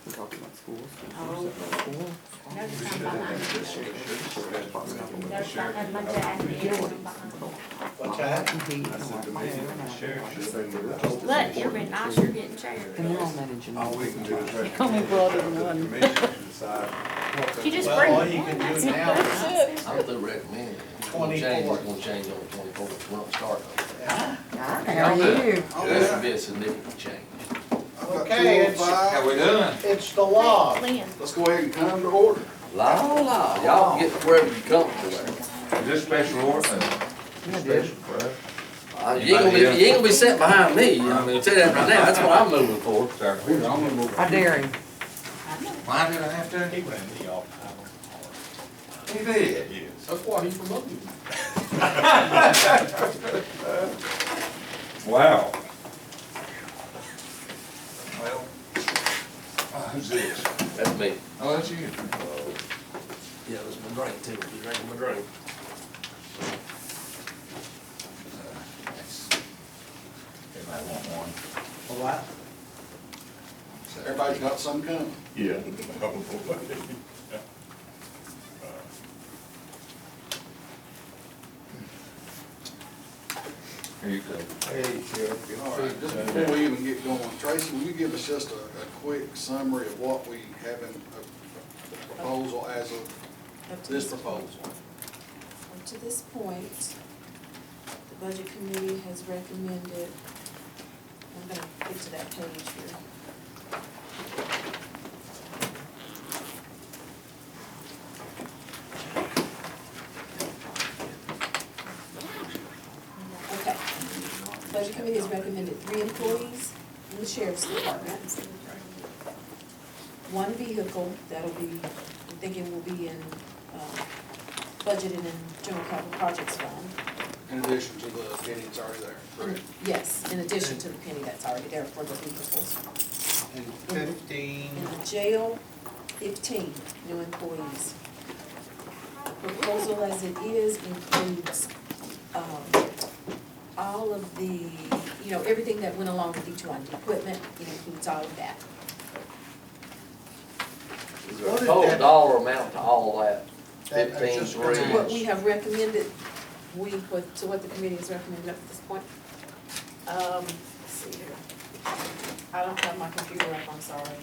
We talked about schools. Oh. Schools. There's some behind. There's not that much admin behind. What's that? But you're being nice, you're getting chairs. And they're all managing. All we can do is recommend. Only brought in to the one. commission to decide what You just Well, bring all one, you can do that's it. now That's it. I'm gonna recommend it. It's gonna change, 24. it's gonna change on the 24th, we're not starting on it. How are you? This would be a significant change. Okay, it's, How we doing? it's the law. Lynn, Let's go ahead and come to order. La la, y'all can get wherever you comfortable there. Is this special order? Yeah, dude. You ain't gonna be sitting behind me, I mean, I'll tell you that right now, that's what I'm moving for. I dare him. Why did I have to? He ran me off. He did. Yes. That's why he promoted me. Wow. Well, who's this? That's me. Oh, that's you. Yeah, that's my drink too, be drinking my drink. Thanks. Everybody want one? What? Everybody's got some coming. Yeah. Here you go. Hey, Sheriff. All right, just before we even get going, Tracy, will you give us just a quick summary of what we have in the proposal as of Up to this proposal? Up to this point, the budget committee has recommended, I'm gonna get to that page here. Okay. Budget committee has recommended 3 employees in the sheriff's department. 1 vehicle, that'll be, I'm thinking will be in, budgeted in general capital projects fund. In addition to the penny that's already there, correct? Yes, in addition to the penny that's already there for the vehicles. And 15, In the jail, 15 new employees. Proposal as it is includes, all of the, everything that went along with each one, the equipment, it includes all of that. Is there What a is total that? dollar amount to all that? That- 15, just- 3. To what we have recommended, to what the committee has recommended up to this point. Let's see here. I don't have my computer up, I'm sorry.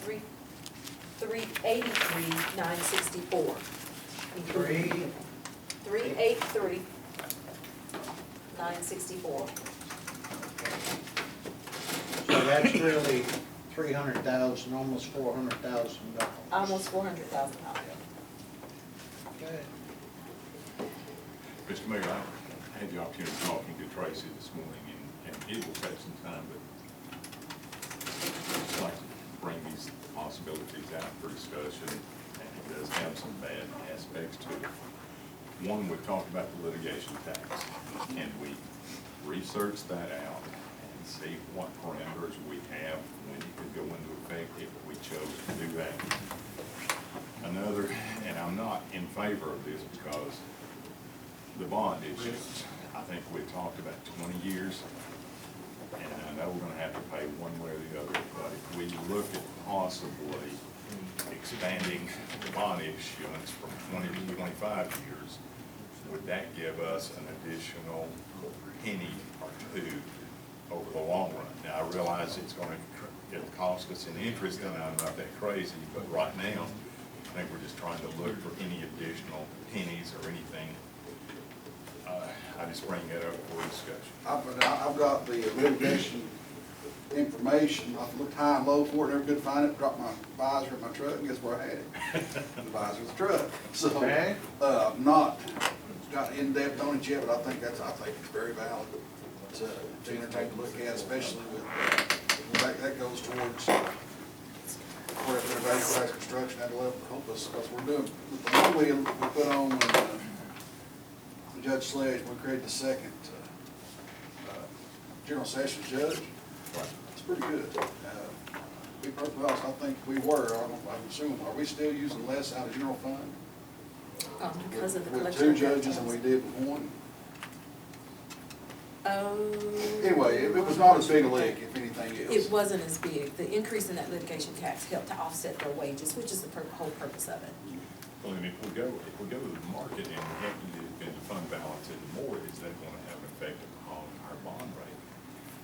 Three, 383, 964. 383, 964. so that's really 300,000, almost $400,000. Almost $400,000. Okay. Mr. Mayor, I had the opportunity of talking to Tracy this morning, and it will take some time, but I'd like to bring these possibilities out for discussion, and it does have some bad aspects to it. One, we talked about the litigation tax, and we researched that out and see what parameters we have when it could go into effect if we chose to do that. Another, and I'm not in favor of this because the bond issues, I think we talked about 20 years, and I know we're gonna have to pay one way or the other, but if we look at possibly expanding the bond issuance from 20 to 25 years, would that give us an additional penny or two over the long run? Now, I realize it's gonna cost us in interest, and I'm not that crazy, but right now, I think we're just trying to look for any additional pennies or anything. I just bring that up for discussion. I've got the litigation information. I've looked high and low for it, never could find it, dropped my visor in my truck, and guess where I had it? The visor of the truck. So, Okay. Not got in-depth on it yet, but I think it's very valid to entertain to look at, especially with, that goes towards whatever their value price construction at a level to help us, because we're doing, the one we put on when Judge Sledge, we created the second general sessions judge. It's pretty good. Be perfectly honest, I think we were, I'm assuming, are we still using less out of general fund? Because of the With collection. 2 judges and we did with 1? Oh. Anyway, it was not as big a lick, if anything else. It wasn't as big. The increase in that litigation tax helped to offset their wages, which is the whole purpose of it. Well, and if we go to the market and we have to spend the fund balance anymore, is that gonna have an effect on our bond rate?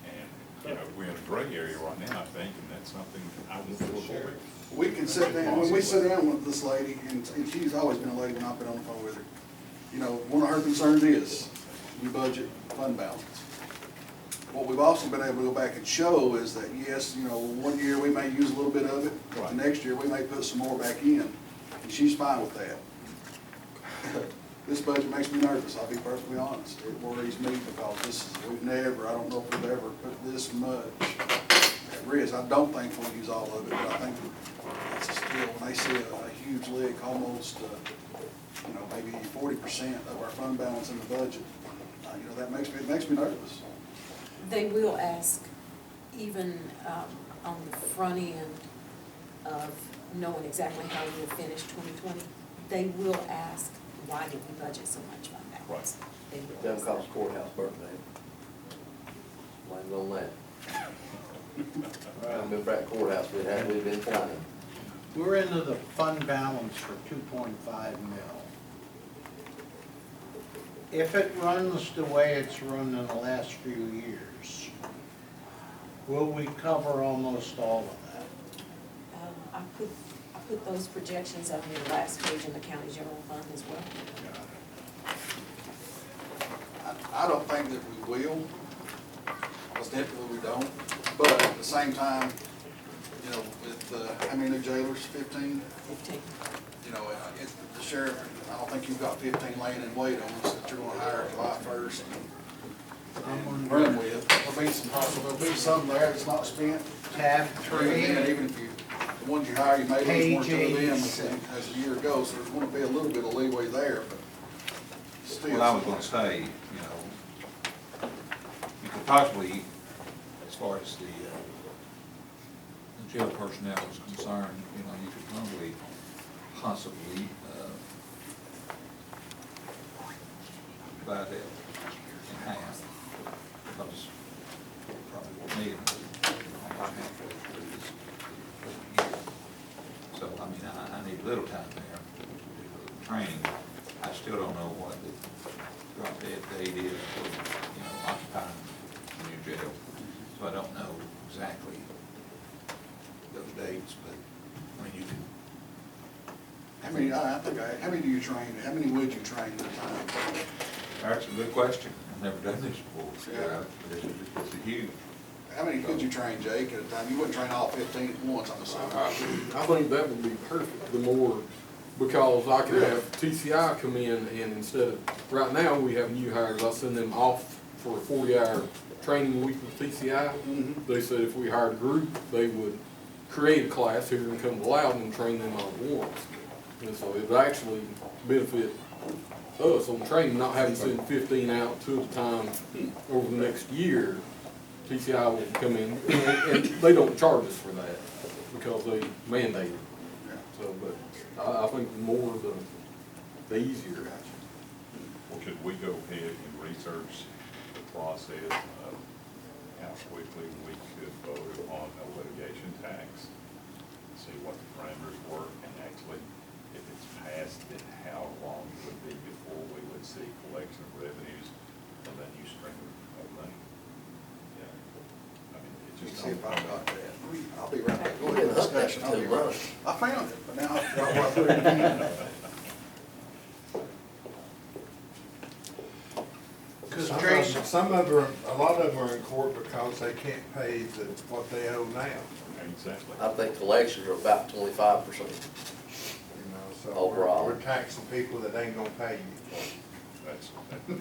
And, you know, we're in a gray area right now, I think, and that's something I want to avoid. We can sit down, when we sit down with this lady, and she's always been a lady when I've been on the phone with her, you know, one of her concerns is you budget fund balance. What we've also been able to go back and show is that, yes, you know, one year we may use a little bit of it, but the next year we may put some more back in, and she's fine with that. This budget makes me nervous, I'll be perfectly honest. It worries me because I don't know if we've ever put this much at risk. I don't think we'll use all of it, but I think it's still, when they see a huge lick, almost, you know, maybe 40% of our fund balance in the budget, you know, it makes me nervous. They will ask, even on the front end of knowing exactly how we'll finish 2020, they will ask, why did we budget so much fund balance? They will Them ask cost courthouse birthday. Blame's on that. I've been back courthouse, we've been flying. We're into the fund balance for 2.5 mil. If it runs the way it's run in the last few years, will we cover almost all of that? I put those projections on the last page in the county general fund as well. I don't think that we will, most definitely we don't, but at the same time, you know, with, how many new jailers, 15? 15. You know, the sheriff, I don't think you've got 15 laying in wait on us that you're gonna hire July 1st and run with. There'll be some there that's not spent. Tab And 3, even if the ones you hire, you may lose more to Page them 86. as the year goes, so there's gonna be a little bit of leeway there, but still. Well, I was gonna say, you know, you could possibly, as far as the jail personnel is concerned, you know, you could probably possibly, divide that in half, because probably won't need it. So, I mean, I need a little time there to do the training. I still don't know what the drop dead date is for, you know, occupying the new jail. So I don't know exactly those dates, but, I mean, you can. How many do you train, how many would you train at a time? That's a good question. I've never done this before. Yeah. It's a huge. How many could you train, Jake, at a time? You wouldn't train all 15 at once, I'm assuming. I think that would be perfect, the more, because I could have TCI come in and instead of, right now, we have new hires, I send them off for a 40-hour training week with TCI. They said if we hired a group, they would create a class here and come to Loudon and train them all at once. And so it would actually benefit us on training, not having to send 15 out two at a time over the next year. TCI will come in, and they don't charge us for that because they mandate it. So, but I think the more the easier. Well, could we go ahead and research the process of how quickly we could vote upon a litigation tax? See what the parameters were, and actually, if it's passed, then how long it would be before we would see collection of revenues from that new stream of money? Yeah. I mean, it Let's just. see if I've got that. I'll be right back. Go We've ahead been with hunting discussion. for I'll be 2 right months. back. I found it, but now I've got to put it again. because Tracy, Some of them, a lot of them are in court because they can't pay what they owe now, Exactly. I think collections are about 25%. you know, so Overall. we're taxing people that ain't gonna pay you. That's,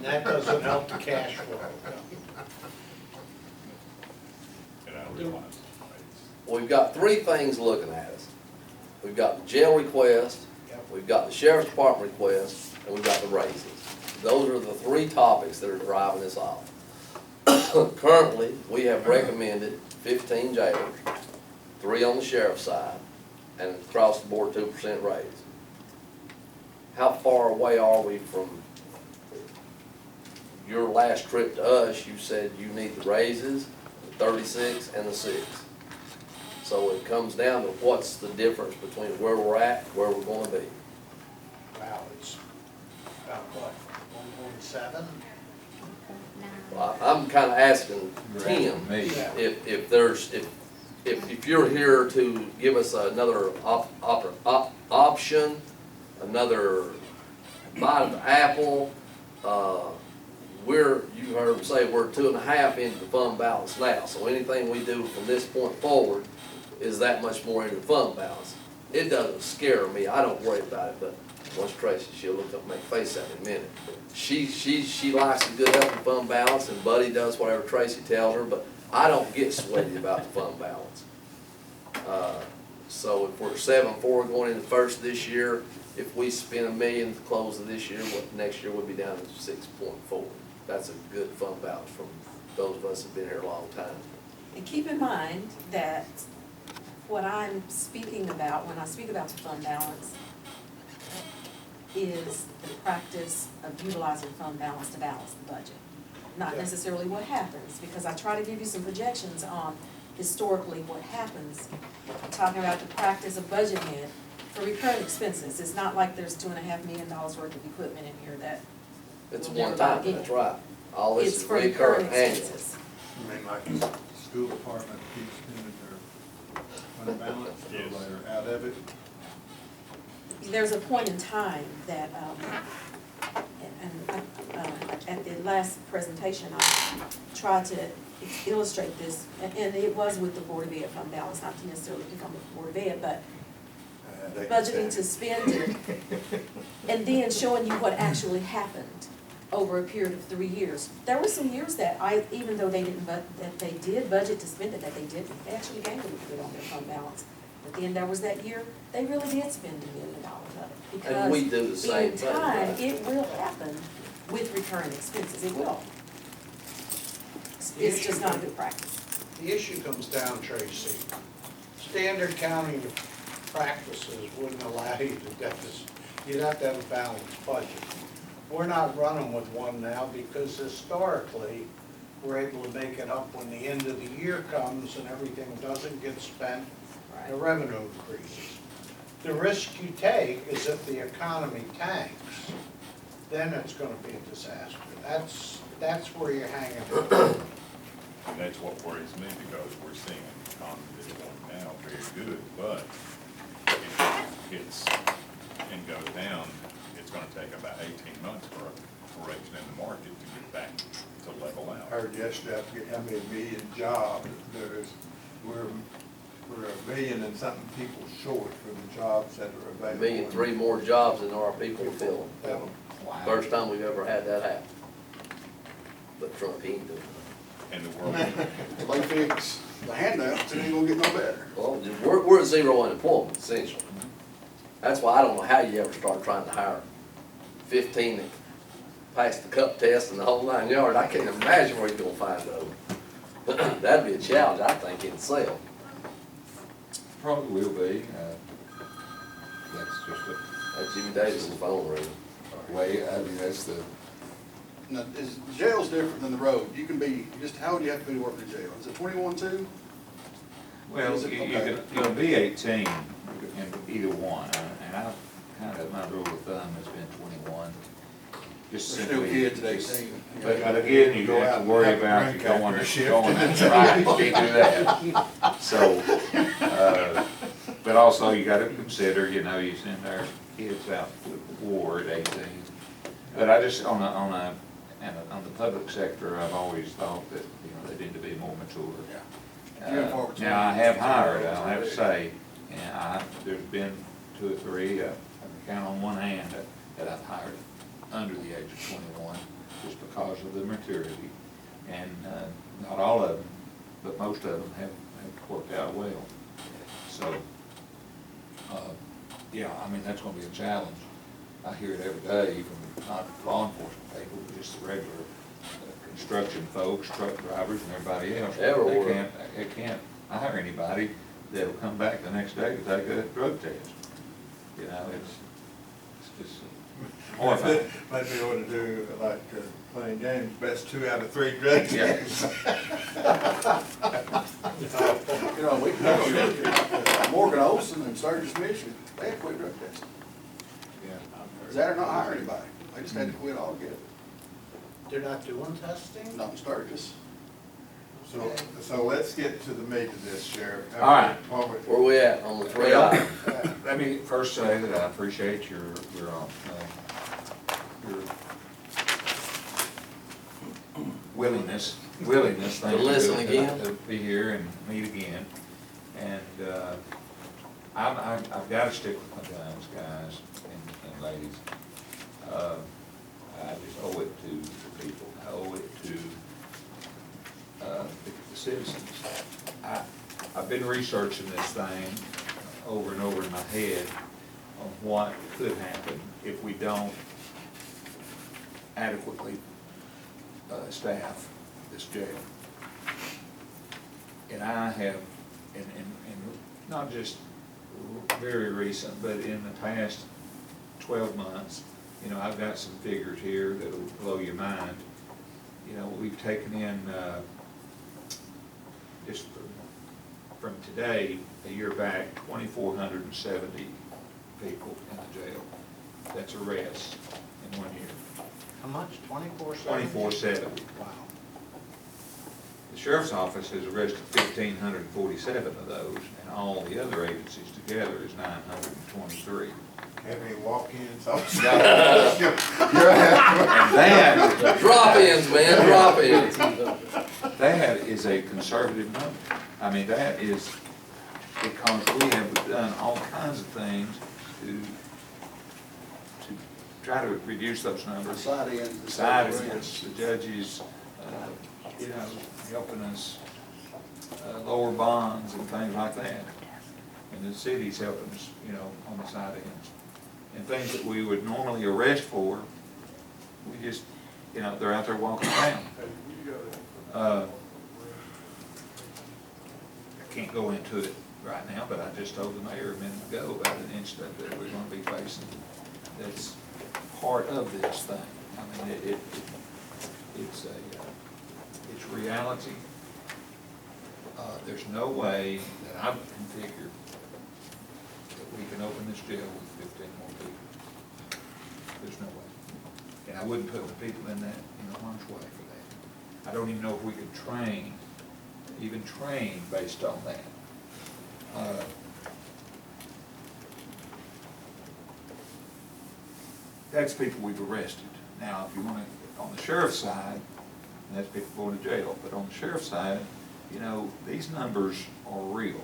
that doesn't help the cash flow. and I realize, Well, we've got 3 things looking at us. We've got the jail request, we've got the sheriff's department request, and we've got the raises. Those are the 3 topics that are driving this off. Currently, we have recommended 15 jailers, 3 on the sheriff's side, and across the board 2% raise. How far away are we from your last trip to us, you said you need the raises, the 36 and the 6. So it comes down to what's the difference between where we're at, where we're gonna be. Wow, it's about what, 1.7? Well, I'm kinda asking Tim, Me. Yeah. if there's, if you're here to give us another option, another bite of the apple, you heard him say, we're 2.5 into the fund balance now, so anything we do from this point forward is that much more into the fund balance. It doesn't scare me, I don't worry about it, but once Tracy, she'll look up and make a face at me in a minute. She likes a good healthy fund balance, and Buddy does whatever Tracy tells her, but I don't get sweaty about the fund balance. So if we're 7.4 going into the first of this year, if we spend $1 million at the close of this year, what next year would be down to 6.4. That's a good fund balance from those of us who've been here a long time. And keep in mind that what I'm speaking about, when I speak about the fund balance, is the practice of utilizing fund balance to balance the budget. Not necessarily what happens, because I try to give you some projections on historically what happens. I'm talking about the practice of budgeting it for recurring expenses. It's not like there's $2.5 million worth of equipment in here that It's we'll never one buy time, again. that's right. All this It's is for recurring recurring annual. expenses. I mean, like the school department keeps spending their fund balance, so Yes. they're out of it. There's a point in time that, at the last presentation, I tried to illustrate this, and it was with the Board of Ed fund balance, not to necessarily pick on the Board of Ed, but They can budgeting say- to spend it, and then showing you what actually happened over a period of 3 years. There were some years that even though they didn't, that they did budget to spend it, that they didn't, they actually gained a little bit on their fund balance. But then there was that year, they really did spend $1 million of it, And we do the because same in thing, time, right? it will happen with recurring expenses, it will. It's just not a good practice. The issue comes down, Tracy, standard accounting practices wouldn't allow you to deficit. You'd have to have a balanced budget. We're not running with one now because historically, we're able to make it up when the end of the year comes and everything doesn't get spent, the revenue increases. The risk you take is if the economy tanks, then it's gonna be a disaster. That's where you're hanging. And that's what worries me, because we're seeing an economy that's going now very good, but if it hits and goes down, it's gonna take about 18 months for a correction in the market to get back to level out. Heard yesterday, I forget how many million jobs we're 1 million and something people short for the jobs that are available. 1,000,003 more jobs than our people fill. Wow. First time we've ever had that happen. But Trump, he ain't doing it. And the world, They fix the handouts, it ain't gonna get no better. Well, we're at zero unemployment essentially. That's why I don't know how you ever start trying to hire 15 that pass the cup test and the whole 9 yards. I can't imagine where you're gonna find those. That'd be a challenge, I think, in itself. Probably will be, that's just That's Jimmy Davis's phone ringing. a way, I mean, that's the, Now, jail's different than the road. You can be, just how old do you have to be to work in jail? Is it 21 too? well, Is it- you okay. can be 18 in either one, and I kind of, my rule of thumb has been 21. Just There's still simply. kids at just- 18. But again, you Go out have to and worry have a about drink you going, after a shift. going, that's right, you can't do that. So, but also you gotta consider, you know, you send our kids out to war at 18. But I just, on the public sector, I've always thought that, you know, they need to be more mature. Now, I have hired, I'll have to say, and there's been 2 or 3, I can count on one hand that I've hired under the age of 21, just because of the maturity. And not all of them, but most of them have worked out well. So, yeah, I mean, that's gonna be a challenge. I hear it every day from not law enforcement people, but just the regular construction folks, truck drivers and everybody else. Everywhere. They can't hire anybody that'll come back the next day to take a drug test. You know, it's just, Or if I- Might be able to do like playing games, best 2 out of 3 drug Yeah. games. You know, we can, Morgan Olson and Sturgis, Michigan, they had quit drug testing. Is that or not hire anybody? They just had to quit altogether. They're not doing testing? Not in Sturgis. So let's get to the meat of this, Sheriff. All right. Where we at on the three Well, items? let me first say that I appreciate your willingness, thank you. listen again. To be here and meet again. And, I've gotta stick with my guns, guys and ladies. I just owe it to the people, I owe it to, the citizens. I've been researching this thing over and over in my head on what could happen if we don't adequately staff this jail. And I have, and not just very recent, but in the past 12 months, you know, I've got some figures here that'll blow your mind. You know, we've taken in, just from today, a year back, 2,470 people in the jail. That's arrests in 1 year. How much, 24/7? 2,470. Wow. The sheriff's office has arrested 1,547 of those, and all the other agencies together is 923. Have any walk-ins? And that, Drop-ins, man, drop-ins. that is a conservative number. I mean, that is because we have done all kinds of things to try to reduce those numbers. Side ins, the judges, you know, helping us lower bonds and things like that. And the city's helping us, you know, on the side ends. And things that we would normally arrest for, we just, you know, they're out there walking around. I can't go into it right now, but I just told the mayor a minute ago about an incident that we're gonna be facing that's part of this thing. I mean, it's reality. There's no way that I've configured that we can open this jail with 15 more people. There's no way. And I wouldn't put the people in a harm's way for that. I don't even know if we could even train based on that. That's people we've arrested. Now, if you want to, on the sheriff's side, that's people going to jail, but on the sheriff's side, you know, these numbers are real.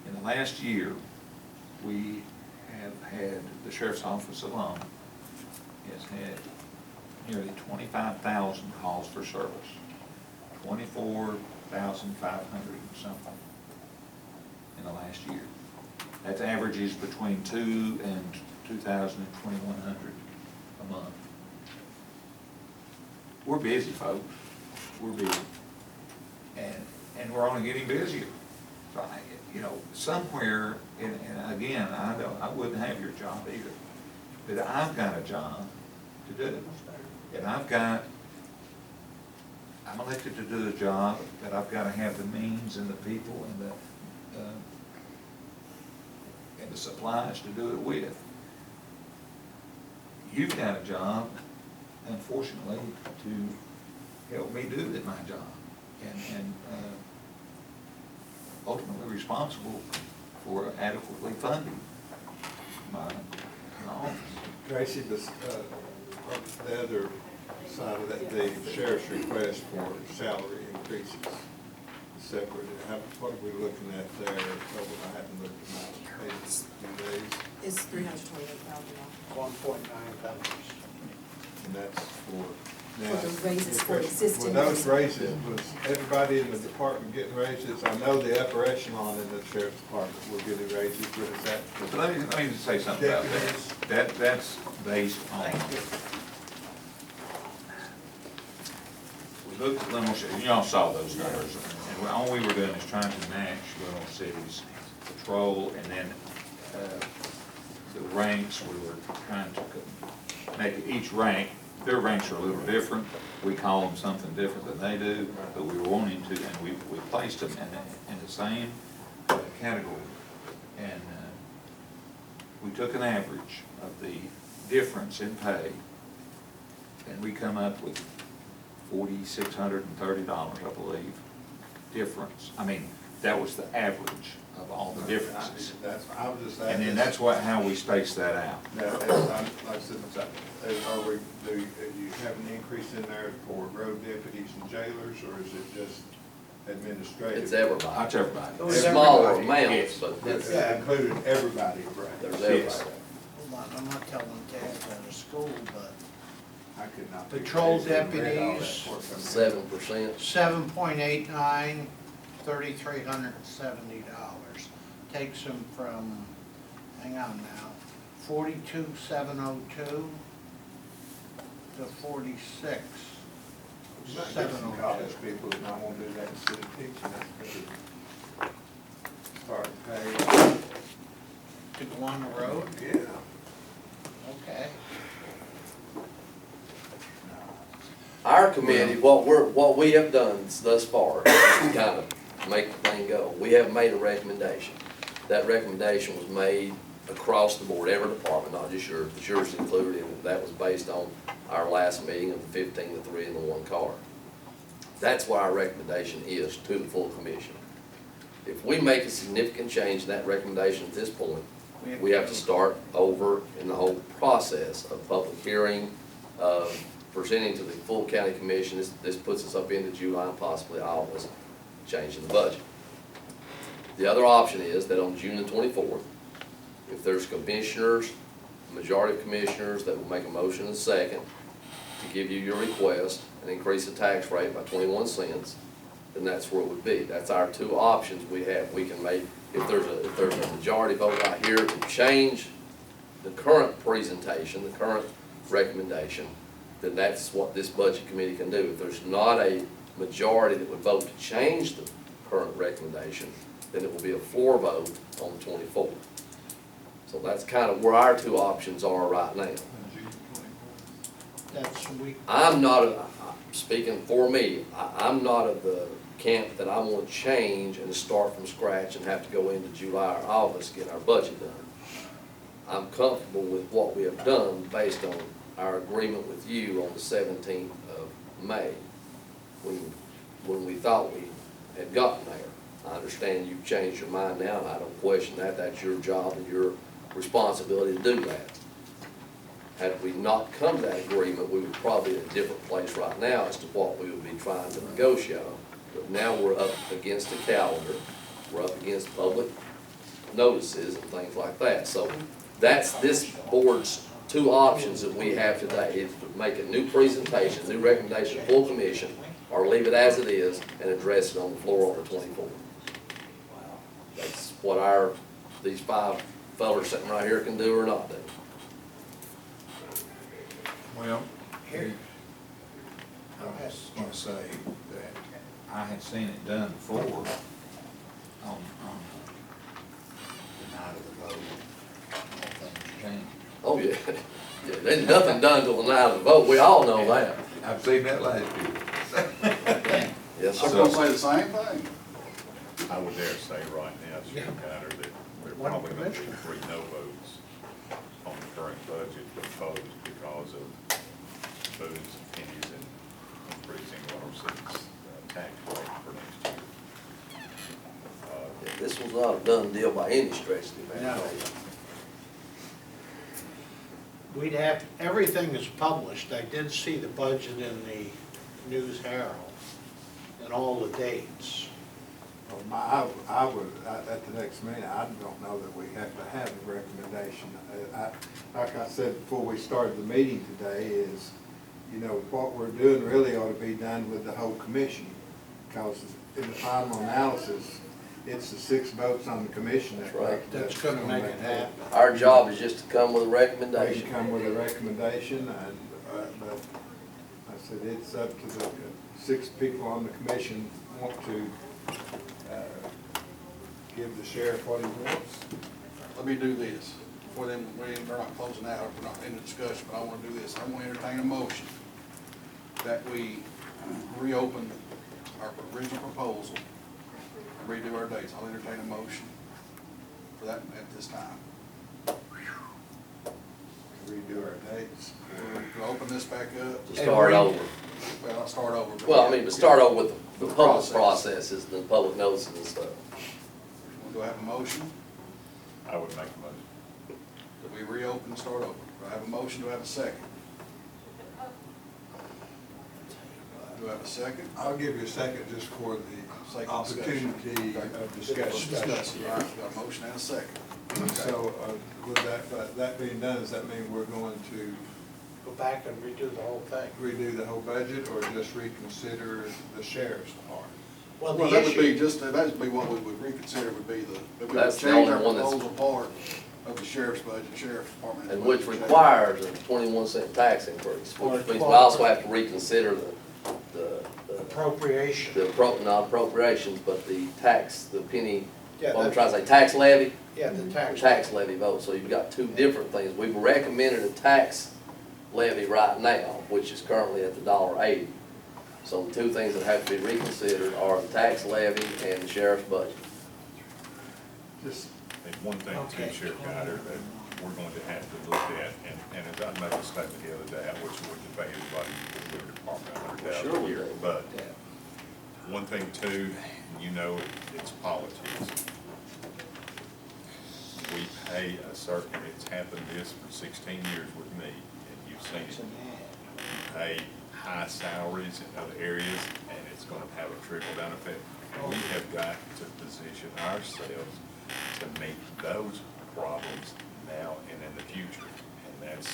In the last year, we have had, the sheriff's office alone has had nearly 25,000 calls for service, 24,500 and something in the last year. That averages between 2,000 and 2,100 a month. We're busy, folks. We're busy. And we're only getting busier. So, you know, somewhere, and again, I wouldn't have your job either, but I've got a job to do. And I'm elected to do a job that I've got to have the means and the people and the supplies to do it with. You've got a job, unfortunately, to help me do my job, and ultimately responsible for adequately funding my office. Tracy, the other side of that, the sheriff's request for salary increases separate. What are we looking at there? I haven't looked at my pages in days. It's $328,000. 1.9 members. And that's for. For the raises for existing. Were those raises, was everybody in the department getting raises? I know the upper echelon in the sheriff's department were getting raises, but is that? So let me just say something about that. That's based on. We looked at Little City, y'all saw those numbers, and all we were doing is trying to match Little City's patrol and then the ranks, we were trying to make each rank, their ranks are a little different. We call them something different than they do, but we were wanting to, and we placed them in the same category. And we took an average of the difference in pay, and we come up with $4,630, I believe, difference. I mean, that was the average of all the differences. That's, I was just And asking. then that's how we spaced that out. Now, like I said, are we, do you have an increase in there for road deputies and jailers, or is it just administrative? It's everybody. That's everybody. It was Smaller everybody. amounts, but It's it's, included everybody, right? there's Yes. everybody. I'm not telling Tabs out of school, but I could not. Patrol figure it. Read all that deputies, for some- 7%. 7.89, $3,370. Takes them from, hang on now, 42,702 to 46. You might get some 702. college people that not want to do that instead of teaching, that's better. Start pay. To go on the road? Yeah. Okay. Our committee, what we have done thus far is to kind of make the thing go. We have made a recommendation. That recommendation was made across the board, every department, not just yours, but yours included, and that was based on our last meeting of the 15, the 3, and the 1 car. That's what our recommendation is to the full commission. If we make a significant change in that recommendation at this point, we have to start over in the whole process of public hearing, presenting to the full county commission. This puts us up into July and possibly August, changing the budget. The other option is that on June the 24th, if there's commissioners, majority of commissioners that will make a motion and second to give you your request and increase the tax rate by 21 cents, then that's where it would be. That's our two options we have. We can make, if there's a majority vote right here to change the current presentation, the current recommendation, then that's what this budget committee can do. If there's not a majority that would vote to change the current recommendation, then it will be a floor vote on the 24th. So that's kind of where our two options are right now. That's week. I'm not, speaking for me, I'm not of the camp that I want to change and start from scratch and have to go into July or August to get our budget done. I'm comfortable with what we have done based on our agreement with you on the 17th of May, when we thought we had gotten there. I understand you've changed your mind now, and I don't question that. That's your job and your responsibility to do that. Had we not come to that agreement, we would probably be in a different place right now as to what we would be trying to negotiate on. But now we're up against the calendar, we're up against public notices and things like that. So that's this board's two options that we have today, is to make a new presentation, new recommendation, full commission, or leave it as it is and address it on the floor on the 24th. That's what these 5 fellas sitting right here can do or not do. Well, Here. I was gonna say that I had seen it done before on the night of the vote. All things changed. Oh, yeah. Yeah, there's nothing done till the night of the vote. We all know that. I've seen that last year. Yes, I'm sir. gonna say the same thing. I would dare say right now, Mr. Gunner, that there One probably going to be commissioner. 3 no votes on the current budget proposed because of Boone's pennies and increasing Waterson's tax rate for next year. This was not a done deal by any stretch of the imagination. We'd have, everything is published. I did see the budget in the News Herald and all the dates. Well, I would, at the next meeting, I don't know that we have to have a recommendation. Like I said before we started the meeting today is, you know, what we're doing really ought to be done with the whole commission. Because in the final analysis, it's the 6 votes on the commission that. That's right. That's gonna make it happen. Our job is just to come with a They recommendation. come with a recommendation, and, but I said, it's up to the 6 people on the commission want to give the sheriff what he wants. Let me do this. before then, we're not closing out, we're not in the discussion, but I wanna do this. I wanna entertain a motion that we reopen our original proposal and redo our dates. I'll entertain a motion for that at this time. Redo our dates. We'll open this back up. To start over. Well, not start over. but- Well, I mean, to start over with the public processes, the public notices and stuff. Do I have a motion? I would make a motion. That we reopen and start over. Do I have a motion? Do I have a second? Do I have a second? I'll give you a second just for Sake the of discussion. opportunity of discussion. Discussion. All right, we got a motion and a second. So, with that being done, does that mean we're going to Go back and redo the whole thing. redo the whole budget or just reconsider the sheriff's part? Well, Well, the that would be issue, just, that'd be what we would reconsider would be that we would That's the change our only one that's- proposal part of the sheriff's budget, sheriff's department. And which requires a 21-cent tax increase, which means we also have to reconsider the appropriation. not appropriations, but the tax, the penny, Yeah, what I'm that's- trying to say, tax levy, Yeah, the the tax. tax levy vote. So you've got two different things. We've recommended a tax levy right now, which is currently at the $1.80. So the two things that have to be reconsidered are the tax levy and the sheriff's budget. Just, And one thing Okay. too, Sheriff Guider, that we're going to have to look at, and as I made a statement the other day, I wish we would pay everybody in the department Sure $100,000 a we year. do. But one thing too, you know, it's politics. We pay a certain, it's happened this for 16 years with me, and you've seen it. We pay high salaries in other areas, and it's gonna have a trickle-down effect. We have got to position ourselves to meet those problems now and in the future. And that's,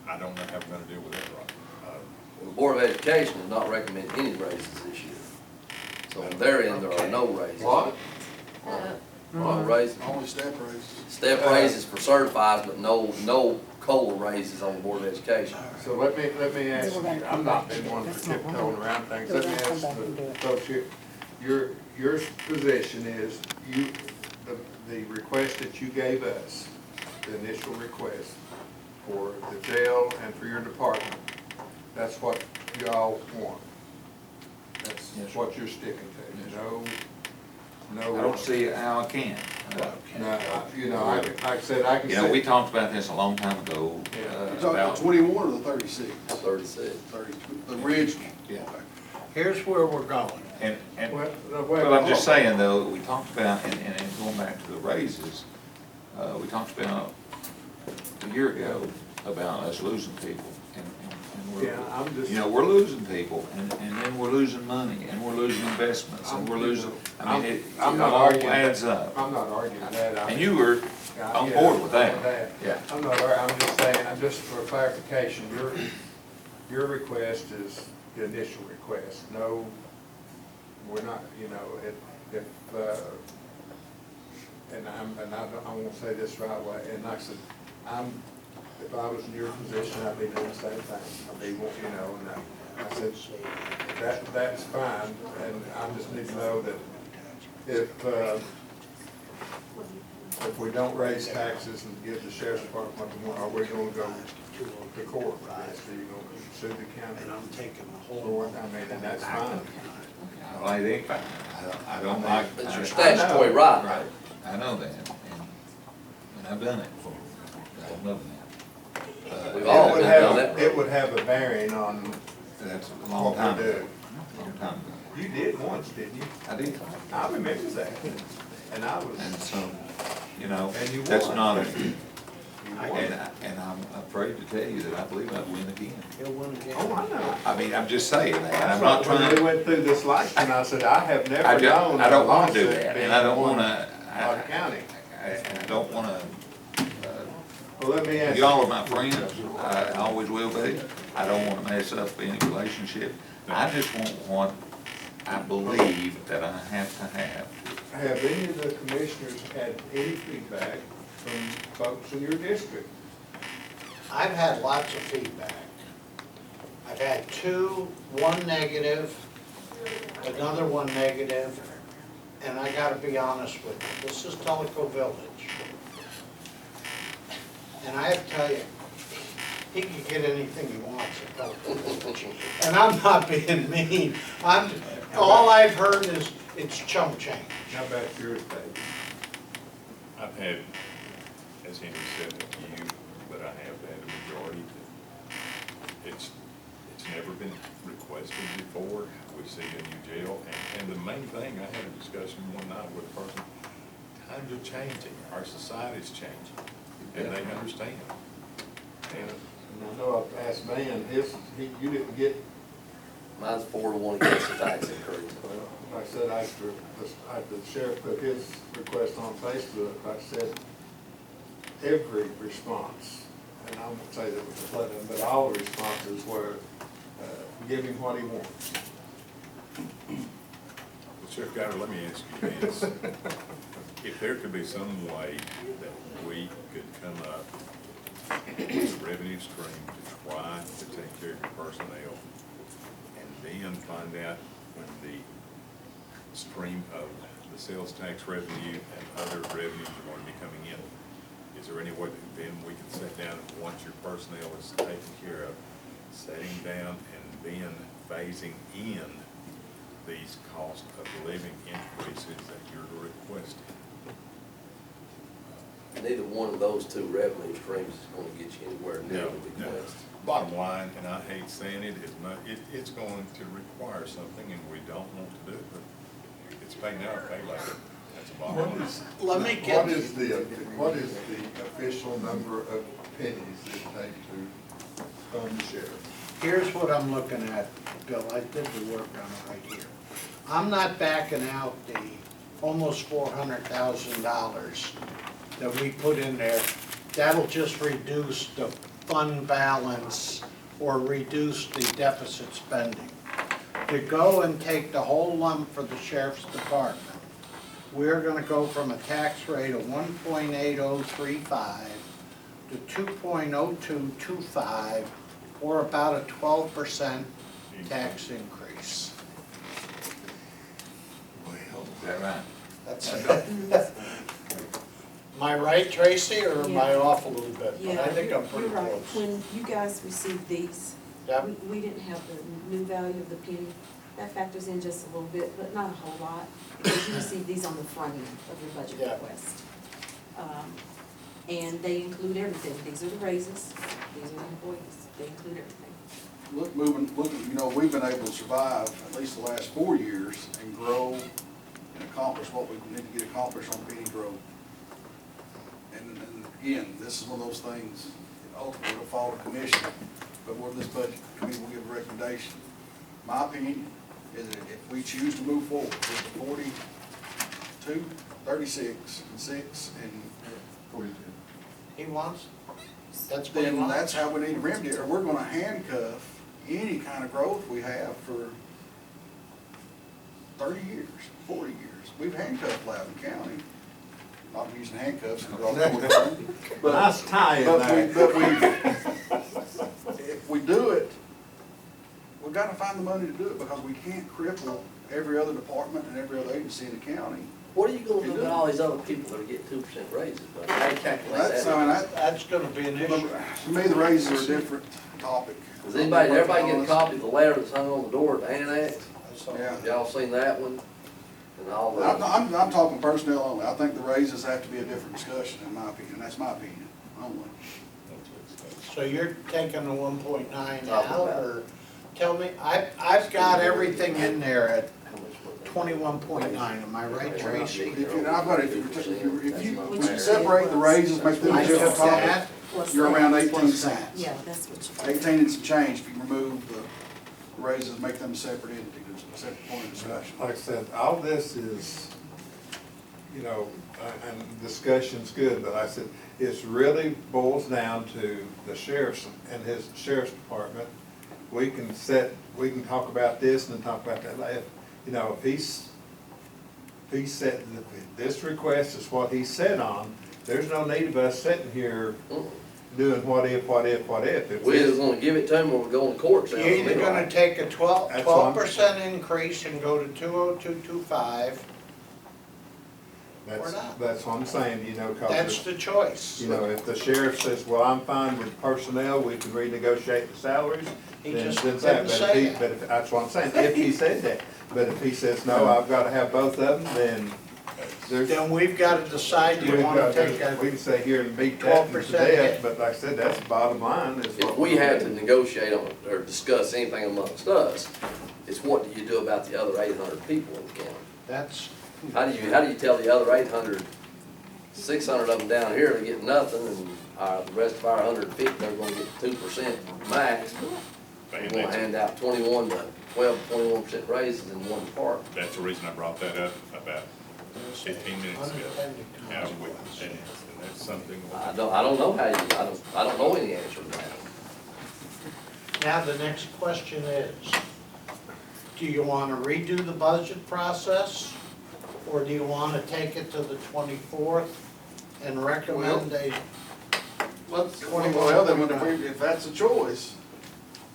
I don't know how we're gonna deal with that, right? The Board of Education did not recommend any raises this year. So on their end, there are no raises. What? No raises. Only step raises. Step raises for certifieds, but no COLA raises on the Board of Education. So let me ask you, I'm not been one for tiptoeing around things, let me ask the folks here, your position is, the request that you gave us, the initial request for the jail and for your department, that's what y'all want? That's what you're sticking to, no? I don't see how I can. No, you know, like I said, I can You know, we say, talked about this a long time ago, Yeah. You talking about, the 21 or the 36? 36. 30, the original. yeah. Here's where we're going. And, well, well, I'm just saying though, we talked about, and going back to the raises, we talked about a year ago about us losing people. And Yeah, I'm just. you know, we're losing people, and then we're losing money, and we're losing investments, and we're losing, I mean, it I'm not all arguing adds that. up. I'm not arguing that. And you were on board with that. Yeah. I'm not, I'm just saying, I'm just for clarification, your request is the initial request. No, we're not, you know, if, I won't say this right way, and like I said, if I was in your position, I'd be doing the same thing. I'd be, you know, and I said, that's fine, and I just need to know that if we don't raise taxes and give the sheriff's department what they want, are we gonna go to court for this? Are you gonna sue the county? And I'm taking the Or, whole. I mean, and that's fine. Well, I think, I don't like. It's your I- statutory right. Right, I know that, and I've done it before, I love that. We've all been down that road. It would have a bearing on That's a long what time we ago, do. long time ago. You did once, didn't you? I did, I remember that, and I was, and so, you know, And you that's won. not, you won. and I'm afraid to tell you that I believe I'd win again. He'll win again. Oh, I know. I mean, I'm just saying that, I'm That's not right. When we trying, went through this election, I said, I have never I known. don't wanna do a lawsuit that, being and I don't won wanna, by the county. I don't wanna, Well, let me ask you. y'all are my friends, I always will be. I don't wanna mess up any relationship. I just want what I believe that I have to have. Have any of the commissioners had any feedback from folks in your district? I've had lots of feedback. I've had two, one negative, another one negative, and I gotta be honest with you, this is Tellico Village. And I have to tell you, he can get anything he wants at Pelican Village. And I'm not being mean. All I've heard is it's chump change. How about yours, Dave? I've had, as Henry said, a few, but I have had a majority. It's never been requested before. We see a new jail, and the main thing, I had a discussion one night with a person, times are changing, our society's changing, and they understand. And And I know I've asked Van, you didn't get, Mine's 4-1 against the tax increase. well, like I said, after the sheriff put his request on Facebook, like I said, every response, and I won't say that was a flood, but all the responses were, give him what he wants. Well, Sheriff Guyer, let me ask you this. If there could be some way that we could come up with a revenue stream to try to take care of your personnel, and then find out when the stream of the sales tax revenue and other revenues are going to be coming in, is there any way that then we can sit down, and once your personnel is taken care of, setting down and then phasing in these cost of living increases that you're requesting? Neither one of those two revenue streams is gonna get you anywhere near No, the no. request. Bottom line, and I hate saying it, is it's going to require something, and we don't want to do it, but it's pay now or pay later. That's the bottom line. Let me get. What is the official number of pennies it takes to fund the sheriff? Here's what I'm looking at, Bill, I did the work on it right here. I'm not backing out the almost $400,000 that we put in there. That'll just reduce the fund balance or reduce the deficit spending. To go and take the whole lump for the sheriff's department, we're gonna go from a tax rate of 1.8035 to 2.0225, or about a 12% tax increase. Is that right? That's it. Am I right, Tracy, or am I Yeah. off a little bit? But Yeah, I think I'm pretty you're right. close. When you guys received these, Yep. we didn't have the new value of the penny. That factors in just a little bit, but not a whole lot, because you received these on the front end of your budget Yeah. request. And they include everything. These are the raises, these are the employees, they include everything. We've been able to survive at least the last 4 years and grow and accomplish what we need to get accomplished on penny growth. And again, this is one of those things, ultimately it'll fall to commission, but where this budget committee will give a recommendation. My opinion is that if we choose to move forward with the 42, 36, and 6, and 42. He wants, that's what he then wants. that's how we need to remedy it, or we're gonna handcuff any kind of growth we have for 30 years, 40 years. We've handcuffed Loudoun County, not using handcuffs, because all that we're doing. Nice tie in there. If we do it, we've gotta find the money to do it, because we can't cripple every other department and every other agency in the county. What are you gonna do about all these other people that are getting 2% raises? But how do you calculate That's, that? That's gonna be an issue. To me, the raises are a different topic. Does everybody get a copy of the letter that's hung on the door at the annex? Yeah. Y'all seen that one? And all the. I'm talking personnel only. I think the raises have to be a different discussion, in my opinion. That's my opinion only. So you're taking the 1.9 Talking out, about- or, tell me, I've got everything in there at How much was that? 21.9, am I right, Tracy? If you separate the raises, make them I a different took topic, that, Plus you're that. around 18 Plus that. cents. Yeah, that's what you. 18 and some change, if you remove the raises, make them a separate entity, it's a separate point of discussion. Like I said, all this is, and discussion's good, but I said, it really boils down to the sheriff's and his sheriff's department. We can talk about this and then talk about that later. If he said, this request is what he said on, there's no need of us sitting here doing what if. If We either gonna give it to them or we're going to court. You're either gonna take a That's what I'm- 12% increase and go to 20225, or not. That's what I'm saying, you know, That's cause, the choice. you know, if the sheriff says, well, I'm fine with personnel, we can renegotiate the salaries, He then just that's didn't that. But say if he, that. but if, that's what I'm saying, if he said that. But if he says, no, I've gotta have both of them, then there's. Then we've got to decide, do you we've want to got- take a We can sit here and beat that to 12% death, hit? but like I said, that's the bottom line, is If what. we had to negotiate on, or discuss anything amongst us, it's what do you do about the other 800 people in the county? That's, How do you tell the other 800, 600 of them down here to get nothing, and the rest of our 150, they're gonna get 2% max, but we're gonna hand out 21 to 21% raises in one department. That's the reason I brought that up about 15 minutes ago. How we, and that's something. I don't know how you, I don't know any answer to that. now the next question is, do you want to redo the budget process? Or do you want to take it to the 24th and recommend a, Well, then, if that's a choice,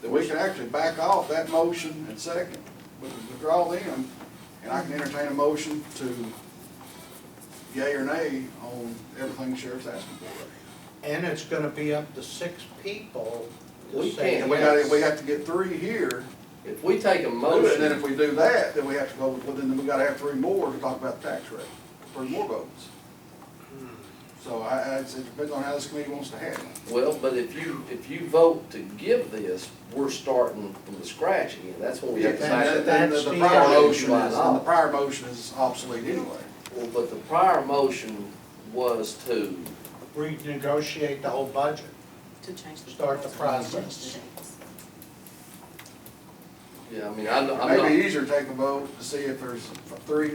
then we can actually back off that motion and second, withdraw them, and I can entertain a motion to yea or nay on everything the sheriff's asking for. and it's going to be up to 6 people to We say can't. yes. We have to get 3 here, If we take a and then motion, if we do that, then we have to go, well, then we gotta have 3 more to talk about the tax rate, 3 more votes. So it depends on how this committee wants to handle it. well, but if you vote to give this, we're starting from the scratch again. That's when we have to Then- back that's The the prior issue. motion is, and the prior motion is obsolete anyway. Well, but the prior motion was to, Renegotiate the whole budget. To change the. Start the process. yeah, I mean, I'm It not. may be easier to take a vote to see if there's 3,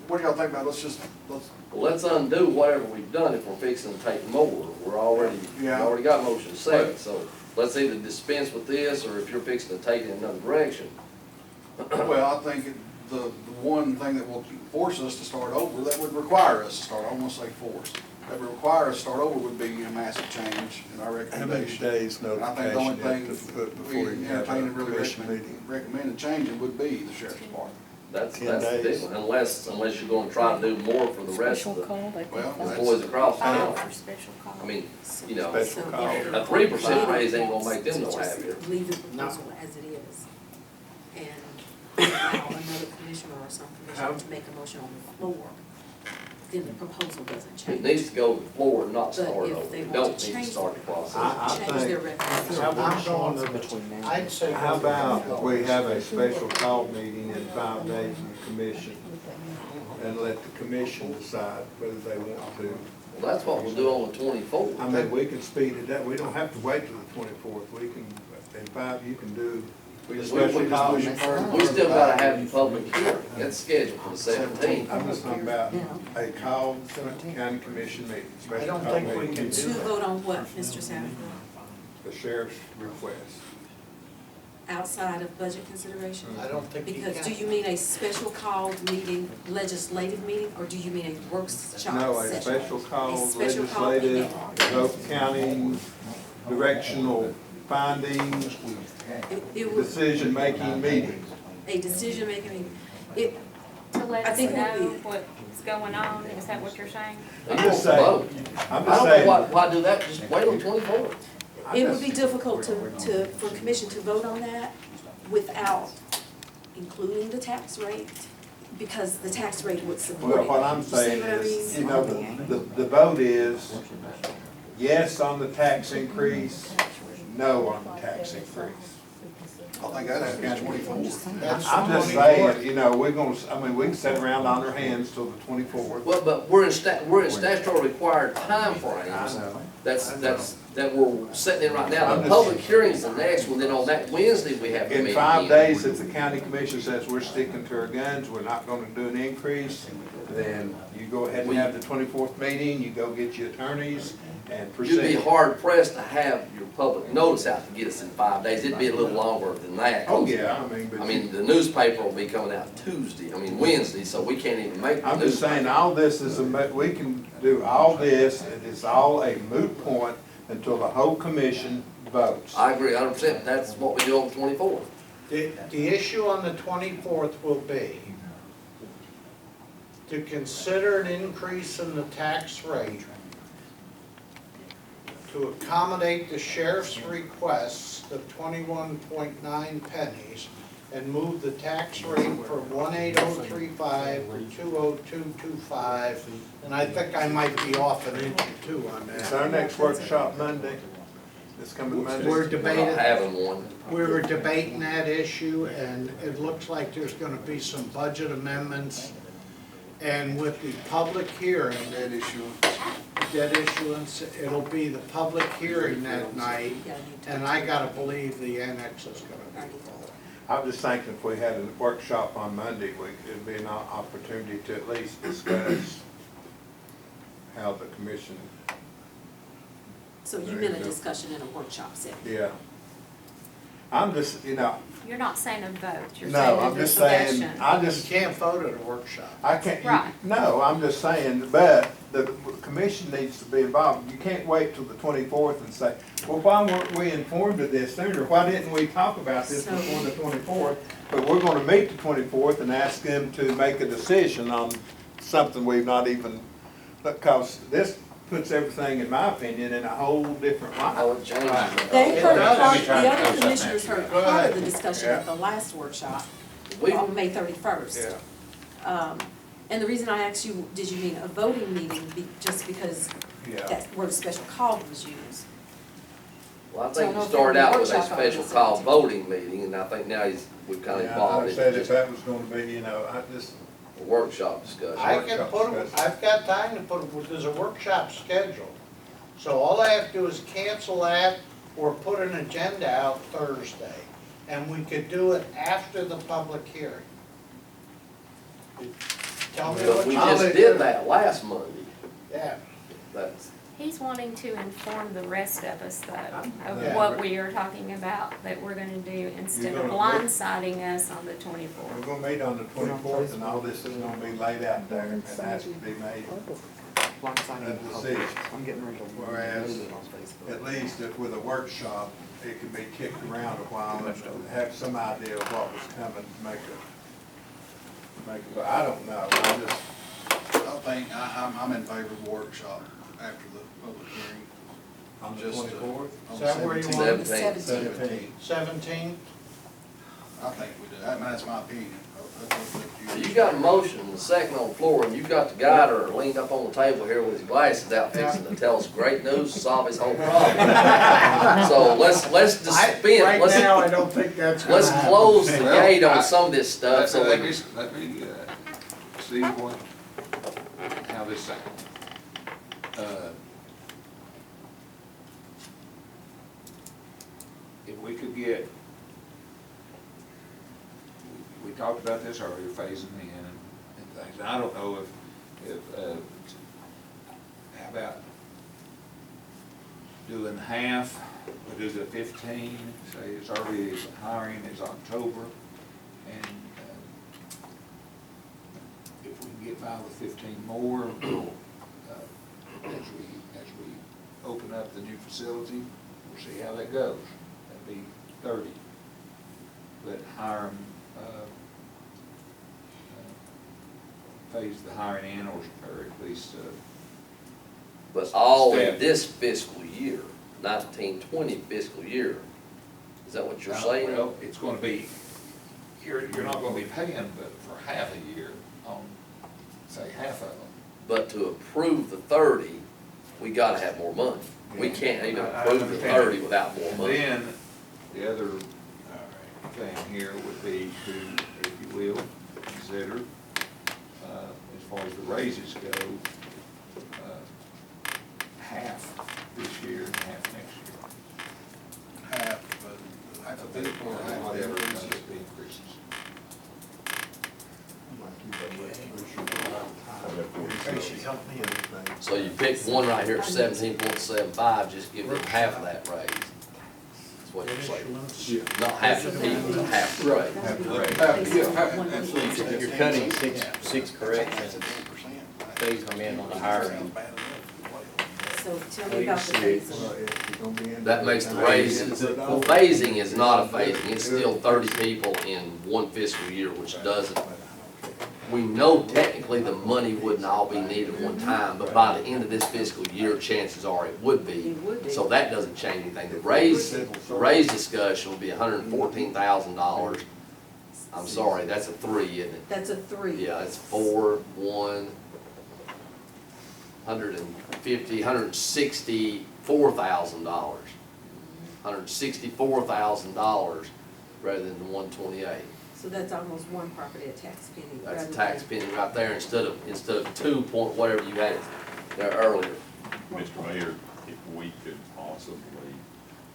what do y'all think about, let's Well, let's undo whatever we've done if we're fixing to take more. We've Yeah. already got motion second, so let's either dispense with this, or if you're fixing to take it in another direction. well, I think the one thing that will force us to start over, that would require us to start, I don't wanna say force, that would require us to start over would be a massive change in our How many recommendation. days And I think the only notification you have thing to put before we you have entertain a and really commission meeting? recommend changing would be the sheriff's department. That's 10 the big days. one, unless you're gonna try to do more for the rest of the Well, boys across town. For special call. I mean, you know, Special call. a 3% raise ain't gonna make them no happier. Leave the proposal as it is, and allow another commissioner or some commissioner to make a motion on the floor, then the proposal doesn't change. It needs to go to the floor and not But start if over. they It want don't to need to change start the process. I Change think- their recommendation. I'm going to, Between now I'd say. How about we have a special call meeting in 5 days in the commission and let the commission decide whether they want to. Well, that's what we'll do on the 24th. I mean, we can speed it up, we don't have to wait till the 24th, we can, in 5, you can do We the just special call. push it further. We still gotta have the public hearing. That's scheduled for the 17th. I'm just talking about a called county commission meeting, I special don't call think we meeting, can To do that. vote on what, Mr. Savage? the sheriff's request. Outside of budget consideration? I don't think you Because do can. you mean a special called meeting, legislative meeting, or do you mean a workshop session? No, a special call, A special call legislative, meeting. vote county, directional findings, It would, decision-making meeting. a decision-making meeting. It, To let I us think it know would be- what's going on, is that what you're saying? I'm just saying, I'm I just don't know saying. why do that, just wait on 24th. it would be difficult for commission to vote on that without including the tax rate, because the tax rate would support Well, it. what I'm You see saying what I is, mean? you know, the vote is yes on the tax increase, no on the tax increase. I think that has to be 24. That's I'm just 24th. saying, you know, we're gonna, I mean, we can sit around on our hands till the 24th. Well, but we're in statutory required timeframes. That we're setting in right now. The public hearing's the next one, then on that Wednesday, we have to meet In 5 again. days, if the county commission says we're sticking to our guns, we're not gonna do an increase, then you go ahead and have the 24th meeting, you go get your attorneys and You'd be proceed. hard pressed to have your public notice out to get us in 5 days. It'd be a little longer than that. Oh, yeah, I mean, the newspaper will be coming out Wednesday, so we can't even make the I'm just saying, newspaper. all this is we can do all this, it is all a moot point until the whole commission votes. I agree 100%. That's what we do on the 24th. The issue on the 24th will be, to consider an increase in the tax rate to accommodate the sheriff's requests of 21.9 pennies and move the tax rate from 18035 to 20225, and I think I might be off an inch or two on It's that. our next workshop Monday, this coming Monday. We're We're not debating, having one. we were debating that issue, and it looks like there's gonna be some budget amendments. And with the public hearing, Debt issue. debt issuance, it'll be the public hearing that night, Yeah, I need to- and I gotta believe the annex is gonna be. I'm just thinking if we had a workshop on Monday, it'd be an opportunity to at least discuss how the commission, So you meant a discussion in a workshop setting? yeah. I'm just, You're not saying a vote, you're saying no, a I'm just saying, discussion. I You just, can't vote at a workshop. I can't, Right. no, I'm just saying, but the commission needs to be involved. You can't wait till the 24th and say, well, why weren't we informed of this sooner? Why didn't we talk about this So- before the 24th? But we're gonna meet the 24th and ask them to make a decision on something we've not even, because this puts everything, in my opinion, in a whole different light. How it changes. They It heard does. part, Let me try the to other close that commissioners now. heard Go part ahead. of the discussion at the last workshop We, on May 31st. And the reason I asked you, did you mean a voting meeting, just because Yeah. that's where the special call was used? well, I So I think know you if started there out was with a a workshop on the special call 17th. voting meeting, and I think now we've kind of Yeah, evolved I into said if just that was gonna be, I just, a workshop discussion. I can Workshop put, discussion. I've got time to put, there's a workshop scheduled. So all I have to do is cancel that or put an agenda out Thursday. And we could do it after the public hearing. Tell me But what we you. just did that last Monday. Yeah, That's, He's wanting to inform the rest of us though, Yeah. of what we are talking about, that we're gonna do instead of You're gonna- blindsiding us on the we're 24th. gonna meet on the 24th and all this is gonna be laid out there and has to be made. Blindsided. decision. I'm getting ready to. Whereas, post it on Facebook. At least if with a workshop, it could be kicked around a while and have some idea of what was coming to make but I don't know, I just, I think, I'm in favor of a workshop after the public hearing. on the Just, 24th. On Is the that where you 17th. want- 17th. 17th. 17. I think we do, that's my opinion. you got a motion and a second on the floor, and you got the guy that are leaned up on the table here with his glasses out fixing to tell us great news to solve his whole problem. So let's dispense, Right now, I don't think that's gonna let's happen. close the Well, gate on some of this stuff, so Let we me, can. let me, see what, how this sounds. If we could get, we talked about this earlier, phasing in and things, I don't know how about doing half, we do the 15, say as early as hiring is October, and if we can get by with 15 more, we'll, as we open up the new facility, we'll see how that goes. That'd be 30. But hire them, phase the hiring in, or at least, But all in Staff. this fiscal year, 1920 fiscal year, is that what you're saying? well, it's gonna be, you're not gonna be paying but for half a year on, say, half of them. But to approve the 30, we gotta have more money. We can't even I approve the understand. 30 without more And money. then, the other thing here would be to, if you will, consider, as far as the raises go, half this year and half next year. Half, but half of it, or half of Whatever it. comes to the increases. Tracy, help me out. So you picked one right here at 17.75, just give them half of that raise. That's what you're saying. Issuance. Not half the people, but half the raise. You're cutting six corrections, phase them in on the hiring. So tell me about the phasing. That makes the raises, well, phasing is not a phasing, it's still 30 people in one fiscal year, which doesn't we know technically the money wouldn't all be needed at one time, but by the end of this fiscal year, chances are it would be. It would be. So that doesn't change anything. The raise discussion will be $114,000. I'm sorry, that's a 3, isn't it? That's a 3. Yeah, it's 4, 1, 150, $164,000. $164,000 rather than the 128. So that's almost one property, a tax penny. That's a rather tax than- penny right there instead of 2 point whatever you had it there earlier. Mr. Mayor, if we could possibly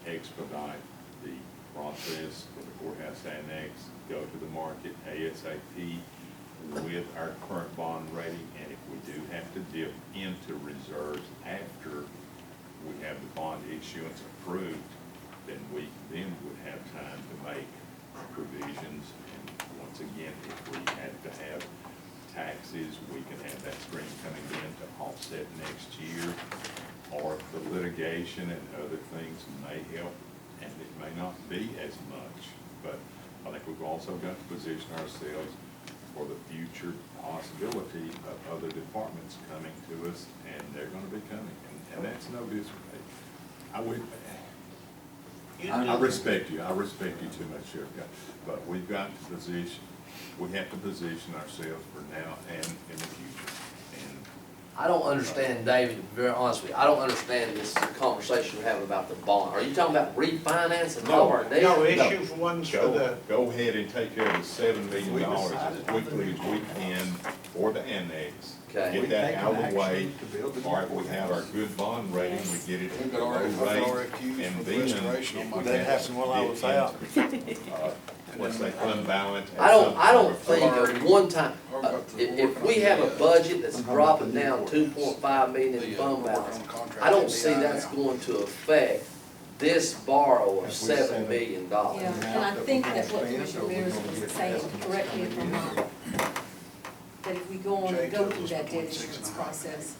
expedite the process for the courthouse annex, go to the market ASAP with our current bond rating, and if we do have to dip into reserves after we have the bond issuance approved, then we would have time to make provisions. And once again, if we had to have taxes, we can have that stream coming in to offset next year. Or the litigation and other things may help, and it may not be as much. But I think we've also got to position ourselves for the future possibility of other departments coming to us, and they're gonna be coming, and that's no disrespect. I respect you too much, Sheriff, but we've got to position, we have to position ourselves for now and in the future. And I don't understand, David, to be very honest with you, I don't understand this conversation we're having about the bond. Are you talking about refinancing all our debt? No, issues ones for the, go ahead and take care of the $7 million as quickly as we can for the annex. Okay. Get that out of the way. All right, we have our good bond rating, we get it at a low rate, and then if That happened while I was out. Let's say fund balance. I don't think at one time, if we have a budget that's dropping down 2.5 million in fund balance, I don't see that's going to affect this borrow of $7 million. Yeah, and I think that's what Commissioner Mears was saying, correct me if I'm wrong. That if we go on and go through that debt issuance process,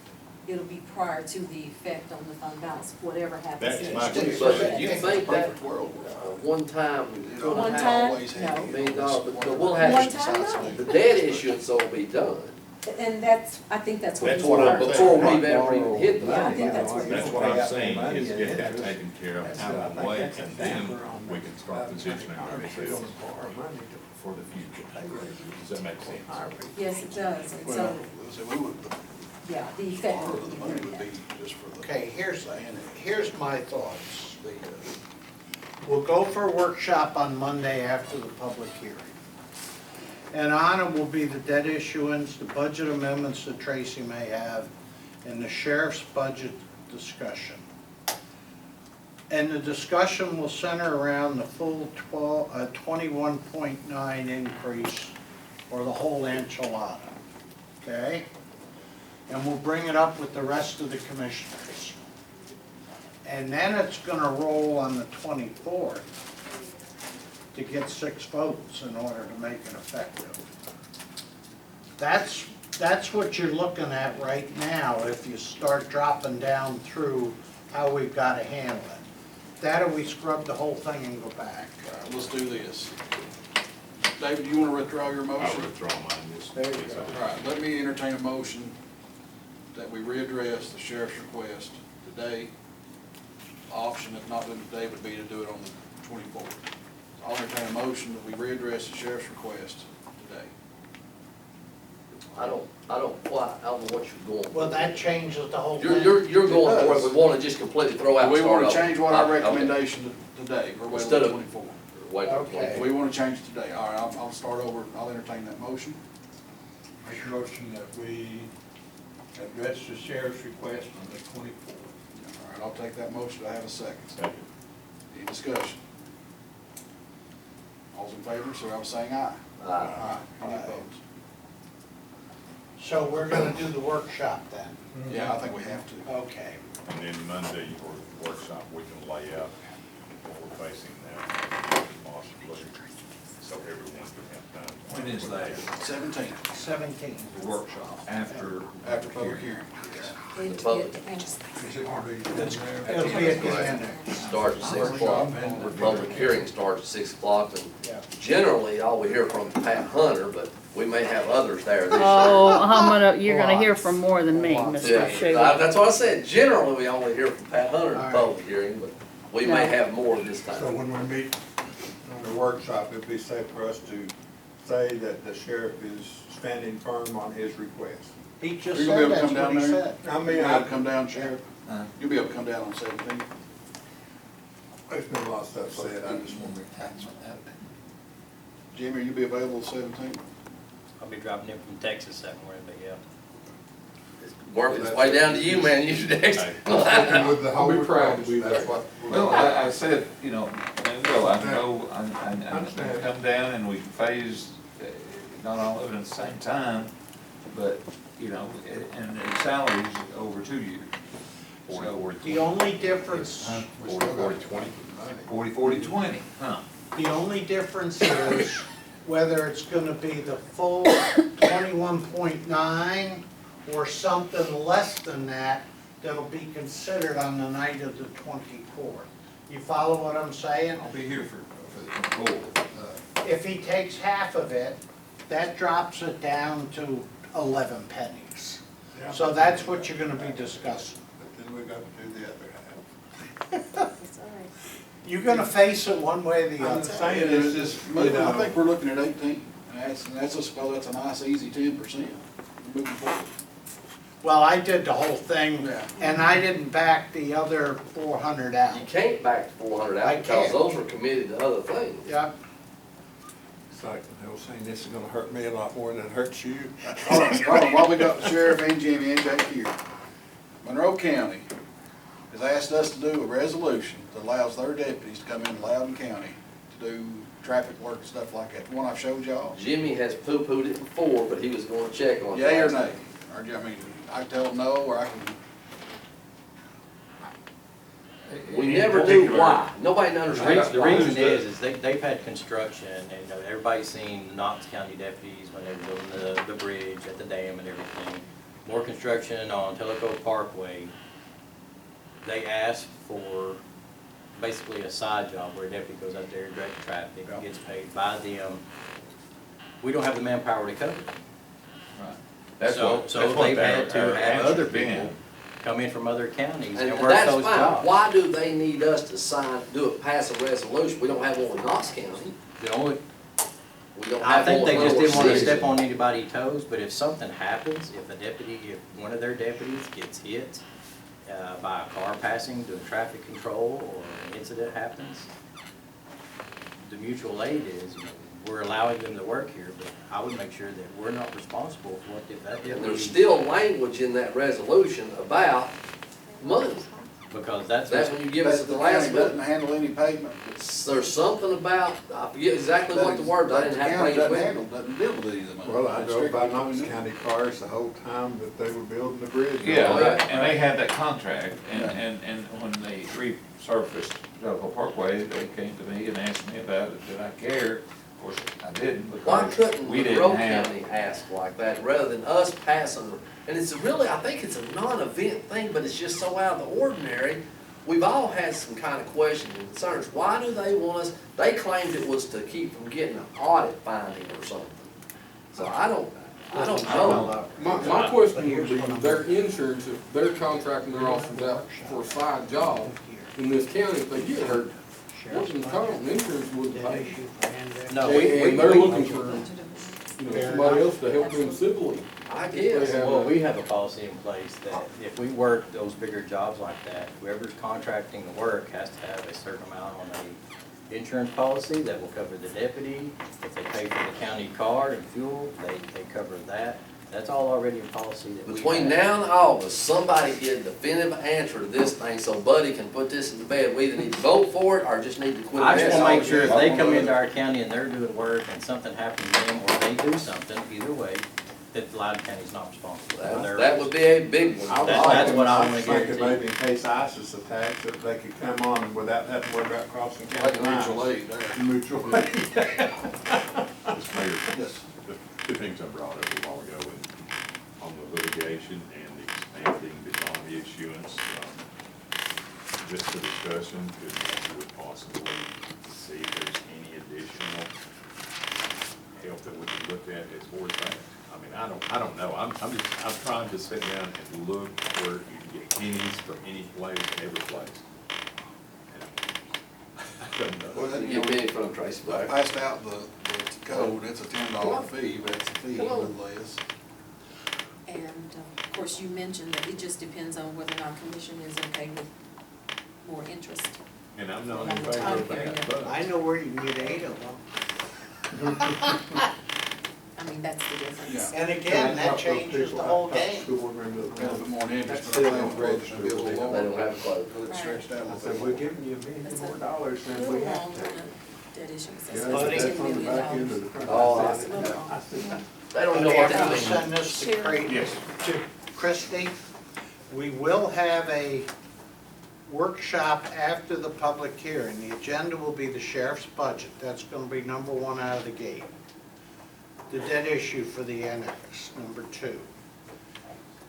it'll be prior to the effect on the fund balance, whatever happens. That's in my the future. But you think that one time, One time, $2.5 no. million, but we'll One have, time, no. the debt issuance will be done. And that's, I think that's what. That's he's what I'm referring to. Before we've ever even hit the Yeah, I money. think that's what That's he's. what I'm saying, is get that taken care of out of the way, and then we can start positioning ourselves for the future. Does that make sense? Yes, it does, and so, yeah, the effect Part will of the be money very would be bad. just for the. okay, here's my thoughts. We'll go for a workshop on Monday after the public hearing. And on it will be the debt issuance, the budget amendments that Tracy may have, and the sheriff's budget discussion. And the discussion will center around the full 21.9 increase, or the whole enchilada, okay? And we'll bring it up with the rest of the commissioners. And then it's gonna roll on the 24th to get 6 votes in order to make it effective. That's what you're looking at right now if you start dropping down through how we've gotta handle it. That or we scrub the whole thing and go back. All right, let's do this. David, you wanna withdraw your I motion? withdraw mine, yes. There you yes, I go. do. All right, let me entertain a motion that we readdress the sheriff's request today. Option, if not done today, would be to do it on the 24th. I'll entertain a motion that we readdress the sheriff's request today. I don't know what you're going for. Well, that changes the whole thing. You're going for it, we wanna just completely throw out. We start wanna over. change what our Okay. recommendation today, or wait Instead till of- 24th. Wait till Okay. 24. We wanna change it today. All right, I'll start over. I'll entertain that motion. Make a motion that we address the sheriff's request on the 24th. All right, I'll take that motion. Do I have a second? Second. Any discussion? All's in favor, so I was saying aye. Aye. Any opposed? So we're gonna do the workshop then? Yeah, I think we have to. Okay. And then Monday or workshop, we can lay out what we're facing now, possibly so everyone can have time. When is that? 17. The workshop, after. After public hearing, yes. And public. to ask, Is it gonna be down there? It'll be at the end. Starts at 6 o'clock, the public hearing starts at 6 o'clock, and Yeah. generally, all we hear from Pat Hunter, but we may have others there this year. Oh, you're gonna hear from more than me, Mr. Yeah, Shuler. that's what I said, generally, we only hear from Pat Hunter in the All right. public hearing, but we may No. have more this So time. when we meet on the workshop, it'd be safe for us to say that the sheriff is standing firm on his request. He just You're gonna be said able to that's come what he down there? said. I You'll mean, be able to come down, Sheriff? Huh? You'll be able to come down on 17th? there's been a lot of stuff said, I just want to. Jimmy, you'll be available 17th? I'll be dropping in from Texas that morning, but yeah. Working its way down to you, man, you next. Working with the I'll whole be proud to be that's there. what. Well, I said, you know, Bill, I know, I Understand. come down and we phase, not all of it at the same time, but, you know, and the salary's over 2 years. So, The only difference, 40-40-20, huh? the only difference is whether it's gonna be the full 21.9 or something less than that, that'll be considered on the night of the 24th. You follow what I'm saying? I'll be here for the full. If he takes half of it, that drops it down to 11 pennies. So that's what you're gonna be discussing. But then we got to do the other half. it's all right. You're gonna face it one way or the I'm other. just saying, it's just, you I know, think we're looking at 18, and that's a nice, easy 10% moving forward. Well, I did the whole thing, Yeah. and I didn't back the other 400 out. You can't back 400 I out because can't. those were committed to other things. Yeah, it's like, they were saying, this is gonna hurt me a lot more than it hurts you. Hold on, while we got the sheriff and Jimmy and Jake here, Monroe County has asked us to do a resolution that allows their deputies to come in Loudoun County to do traffic work and stuff like that, the one I showed y'all. Jimmy has poo-pooed it before, but he was gonna check on it. Yay or last nay? night. Or, I mean, I can tell them no, or I can, We never do why. Nobody understands The why. reason is they've had construction, and everybody's seen Knox County deputies when they were building the bridge at the dam and everything. More construction on Tellico Parkway. They asked for basically a side job where a deputy goes up there, directs traffic, Yeah. gets paid by them. We don't have the manpower to cover it. Right. That's So what, they've had to have answer's other been. people come in from other counties and and work that's those fine. jobs. Why do they need us to pass a resolution? We don't have one with Knox County. The only, We don't I have think one they with just Lower didn't want to City. step on anybody's toes, but if something happens, if one of their deputies gets hit by a car passing doing traffic control, or an incident happens, the mutual aid is, we're allowing them to work here, but I would make sure that we're not responsible for what if that And there's deputy, still language in that resolution about money. because that's That's what, when you give us that at the the last county doesn't minute. handle any pavement. There's something about, I forget exactly what the word, I didn't have to bring it with me. Doesn't deal with any of the money. Well, I That's drove by strictly Knox between them. County cars the whole time that they were building the bridge. Yeah, Right. and they had that contract, and, Yeah. and when they resurfaced Delco Parkway, they came to me and asked me about it, did I care? Of course, I didn't, Why because couldn't we didn't Monroe have. County ask like that, rather than us passing? And it's really, I think it's a non-event thing, but it's just so out of the ordinary. We've all had some kind of questions and concerns. Why do they want us, they claimed it was to keep from getting an audit finding or something. So I don't know. My question would be, their insurance, if they're contracting their officers out for a side job in this county, if they get hurt, workman's comp and insurance wouldn't pay. no, And they're looking for, somebody else to help them civilly. I guess. well, we have a policy in place that if we work those bigger jobs like that, whoever's contracting the work has to have a certain amount on a insurance policy that will cover the deputy. If they pay for the county car and fuel, they cover that. That's all already in policy that we have. Between now and August, somebody get a definitive answer to this thing so Buddy can put this in the bed. We either need to vote for it or just need to quit. I just wanna make messing. sure if they come into our county and they're doing work and something happens to them, or they do something, either way, that Loudoun County's not responsible for their. That would be a big one. That's what I wanna was thinking guarantee. maybe in case ISIS attacks, that they could come on without having to worry about crossing Like county a lines. mutual aid there. Mutual aid. Mr. Mayor, Yes. the two things I brought up a while ago on the litigation and expanding the bond issuance, just a discussion, could we would possibly see if there's any additional help that we could look at as far as that? I mean, I don't know, I'm trying to sit down and look where you can get pennies from any place, every place. I don't know. Well, You get many from Tracy I Black. passed out the code, it's a $10 fee, but it's a fee nonetheless. And, of course, you mentioned that it just depends on whether or not commission is okay with more interest. And I'm not in On the favor time of period. that, but. I know where you can get 8 of them. I mean, that's the difference. And again, that changes the whole game. A little bit more interest, That's but the still claim on quote's gonna be a little They lower. don't have a close. Because it's stretched out a I little said, bit we're more. giving you a million That's more a dollars than little we long have on to. the debt issuance, Yeah, that's that's $10 on the million. back end of the front. Oh, I I said, see. I said, They don't know Okay, what I'm that gonna means. send this to Creighton, to Christie. We will have a workshop after the public hearing. The agenda will be the sheriff's budget. That's gonna be number 1 out of the gate. The debt issue for the annex, number 2.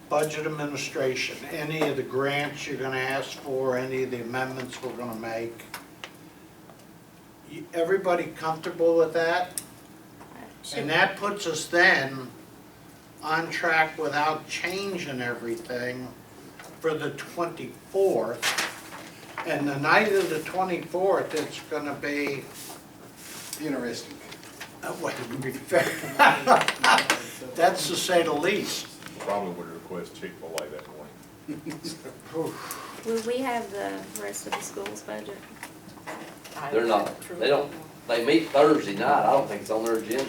Budget administration, any of the grants you're gonna ask for, any of the amendments we're gonna make. Everybody comfortable with that? And that puts us then on track without changing everything for the 24th. And the night of the 24th, it's gonna be, Interesting. well, it'll be fair. That's to say the least. Probably would request Chick-fil-A that morning. Will we have the rest of the school's budget? I They're not, truly they don't, know. they meet Thursday night, I don't think it's on their agenda.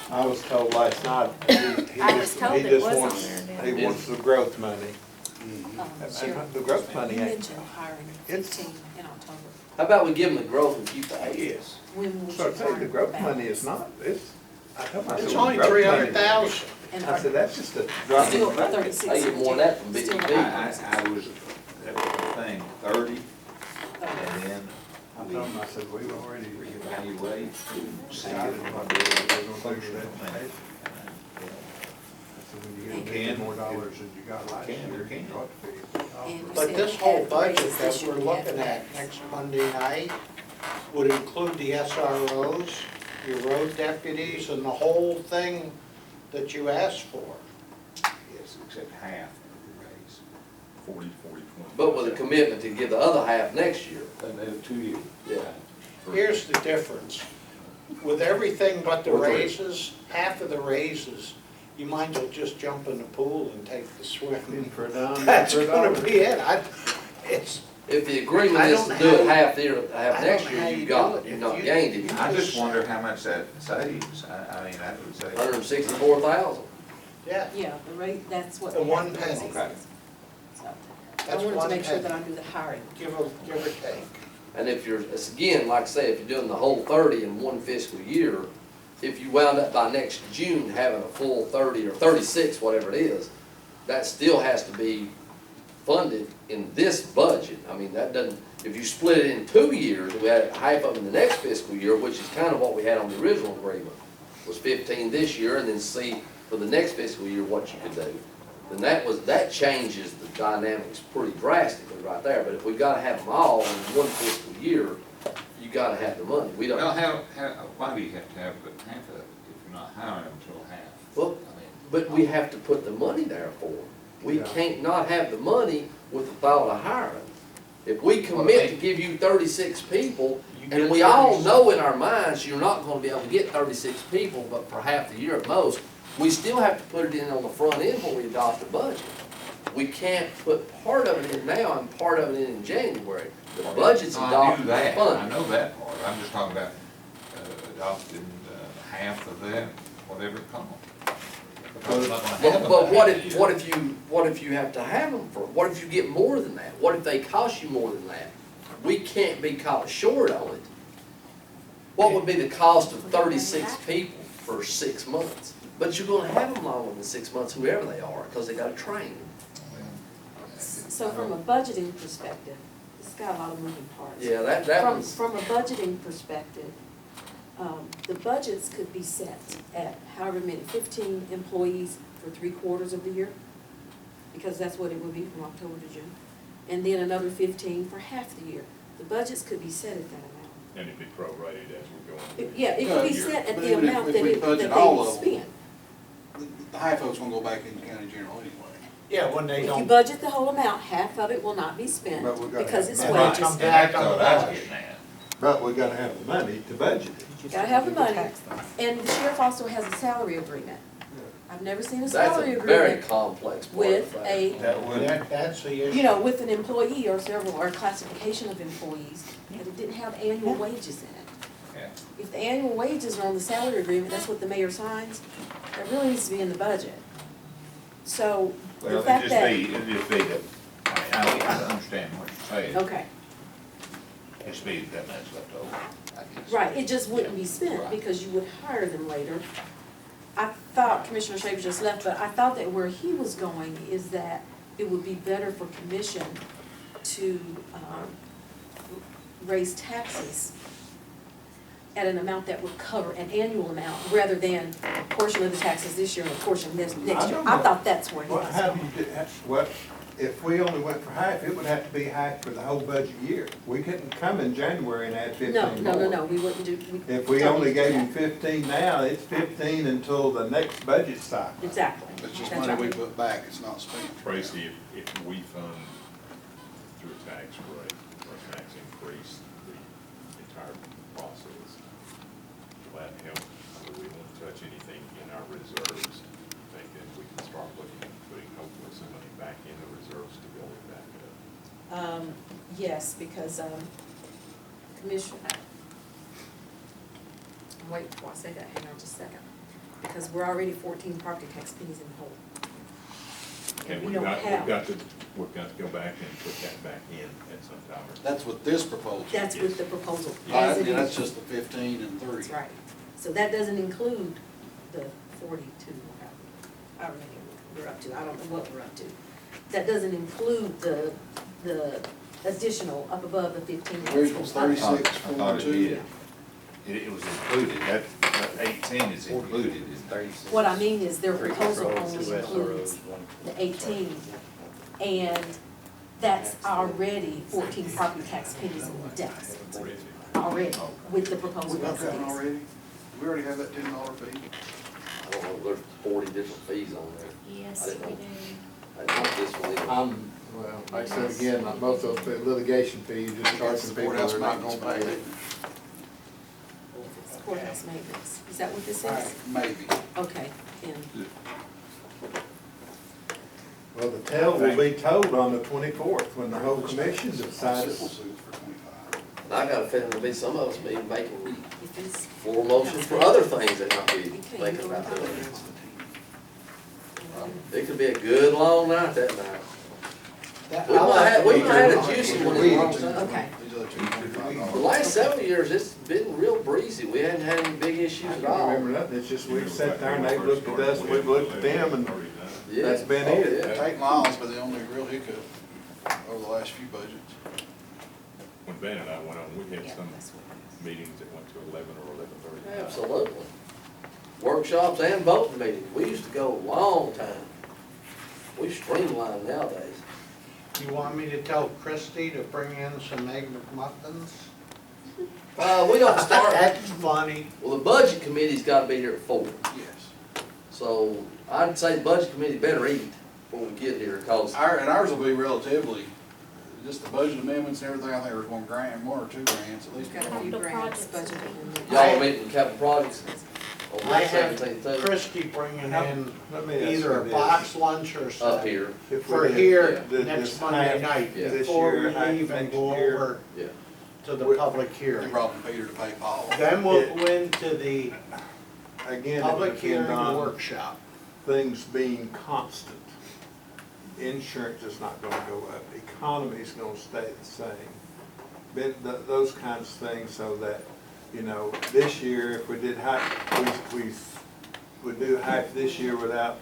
I was told last night, he I was told he it just was on wants, there, he didn't wants the growth money. Sheriff, The growth money you ain't. mentioned hiring It's- 15 in October. How about we give them the growth and keep the 8? Yes. When will So I you tell you, hire the growth back? money is not, I told myself. It's only 300,000. And I said, that's just a drop in still the bucket. 36. I get more than that from Big Still B. I was, that was the thing, 30, and then I told him, I said, we've already. reevaluate and see decided if what we we're do gonna do close for that that. thing. So when you get a million more dollars than you got last Can, year, can. you ought to figure. And you But said this whole add budget raises that this we're year, looking add at raises. next Monday night would include the SROs, your road deputies, and the whole thing that you asked for. Yes, except half of the raise. 40, 20. But with a commitment to give the other half next year. And then 2 years. Yeah. Here's the difference. With everything but the Or three. raises, half of the raises, you might as well just jump in the pool and take the In swim. for a dime, That's for a gonna dollar. be it. It's, If the agreement I is don't to know do it how- half the year, half I next don't know how year, you you've do got, it. you've If not you- gained it. I just wonder how much that saves. I mean, that would save. 164,000. yeah, Yeah, the rate, that's what. The half one the penny. raises Okay. is. So, I That's wanted to one make sure penny. that I knew the hiring. give or take. And if you're, it's again, like I say, if you're doing the whole 30 in one fiscal year, if you wound up by next June having a full 30 or 36, whatever it is, that still has to be funded in this budget. I mean, that doesn't, if you split it in 2 years, we had half of it in the next fiscal year, which is kind of what we had on the original agreement, was 15 this year, and then see for the next fiscal year what you could do. Then that changes the dynamics pretty drastically right there. But if we gotta have them all in one fiscal year, you gotta have the money. We don't. Well, why do you have to have half of it if you're not hiring them until half? Well, I mean, but we have to put the money there for them. We Yeah. can't not have the money with the thought of hiring. If we commit to give you 36 people, You and get we all 36. know in our minds, you're not gonna be able to get 36 people, but for half the year at most, we still have to put it in on the front end when we adopt the budget. We can't put part of it in now and part of it in January. The budget's no, I adopted knew by that. I fund. know that part. I'm just talking about adopting half of that, whatever it costs. Because we're not gonna have But them what that if, year. what if you have to have them for, what if you get more than that? What if they cost you more than that? We can't be caught short on it. What would be the cost of 36 people for 6 months? But you're gonna have them longer than 6 months, whoever they are, because they gotta train. So from a budgeting perspective, it's got a lot of moving parts. Yeah, that From, one's, from a budgeting perspective, the budgets could be set at however many, 15 employees for 3/4 of the year, because that's what it would be from October to June, and then another 15 for half the year. The budgets could be set at that amount. And it'd be prorated as we go on. Yeah, it could be Year. set at But the even if- amount if that we it, that budget they all would of them, spend. The half of it's gonna go back into county general anyway. Yeah, when they If you don't, budget the whole amount, half of it will not be spent, But we gotta because have it's money. wages. Come And back that's on what the I was budget. getting at. But we gotta have the money to budget it. Gotta have the money, and the sheriff also has a salary agreement. I've never seen a that's salary a very agreement complex part of with that. a, That would, that's the issue. you know, with an employee or several, or classification of employees, and it didn't have annual wages in it. Yeah. If the annual wages are on the salary agreement, that's what the mayor signs, that really needs to be in the budget. So, Well, the it'd fact just that, be, it'd just be that, I mean, I understand what you're saying. okay, It's be that much left over, I guess. right, it just wouldn't be spent Right. because you would hire them later. I thought Commissioner Shaver just left, but I thought that where he was going is that it would be better for commission to, raise taxes at an amount that would cover an annual amount, rather than a portion of the taxes this year and a portion next year. don't I know. thought that's where he what, was how do going. you do, what, if we only went for half, it would have to be half for the whole budget year. We couldn't come in January and add 15 more. No, we wouldn't do, we. If we don't only need to do gave him that. 15 now, it's 15 until the next budget cycle. Exactly. It's just That's money we right. put back, it's not spent. Tracy, if we fund through a tax rate or tax increase, the entire process, will that help? Do we want to touch anything in our reserves? I think that we can start looking at putting hopefully some money back in the reserves to build it back up. Yes, because, Commissioner, wait before I say that, hang on just a second, because we're already 14 property tax pennies in the hole. And we we've don't got, have- we've got to go back and put that back in at some time. That's with this proposal. That's with the proposal, Yeah, as it that's is. just the 15 and 3. That's right. So that doesn't include the 42, however many we're up to, I don't know what we're up to. That doesn't include the additional up above the 15. that's Original's for others. 36, I thought it 42. did. It was included, that 18 is included in that. What I mean is their Three proposal controls, only two includes SROs, one- the 18, and that's already 14 property tax pennies in the deficit, already, with the proposal We got as that it one is. already? We already have that $10 fee? I don't know, there's 40 different fees on there. Yes, I didn't we know. do. I didn't know this one either. Well, like I said again, like most of the litigation fees, just charging people Courthouse they're not maintenance gonna pay. fee. It's courthouse maintenance, is that what this All is? right, maybe. Okay, then, Well, the tale will be told on the 24th when the whole commission decides. Civil suits for 25. And I got a feeling there'll be some of us be making if it's, floor motions for other things that might be you can't thinking go about without doing. it. It could be a good long night that night. That- We might have, we might have Either a juicy either one we in a or long two. time. Okay. These other two, $25. The last several years, it's been real breezy. We hadn't had any big issues I at can't all. remember nothing, it's just we've sat there and they've looked at us, we've looked at them, and Yeah. that's been Oh, it. yeah. Tate Miles, but the only real hiccup over the last few budgets. When Van and I went on, we had yeah, some that's what it is. meetings that went to 11 or 11:30. Absolutely. Workshops and voting meetings. We used to go a long time. We streamline nowadays. You want me to tell Christie to bring in some egg McMuffins? We don't start, That's funny. well, the budget committee's gotta be here at 4. Yes. So I'd say the budget committee better eat before we get here, cause And ours will be relatively, just the budget amendments and everything, I think there's $1 grand, 1 or 2 grants at least. We've got a few Capital grants projects. budgeted in there. y'all meeting capital projects on I May had 17th too, Christie bringing in Let me ask either a you this. box lunch or up something here, If for we did here this next Monday half night, Yeah. this before year, we half leave and next go year, over yeah. to the public They hearing. brought Peter to pay Paul. Then we'll go into the Again, it public depends hearing on workshop. things being constant. Insurance is not gonna go up, economy's gonna stay the same. Those kinds of things, so that, you know, this year, if we did we we do half this year without,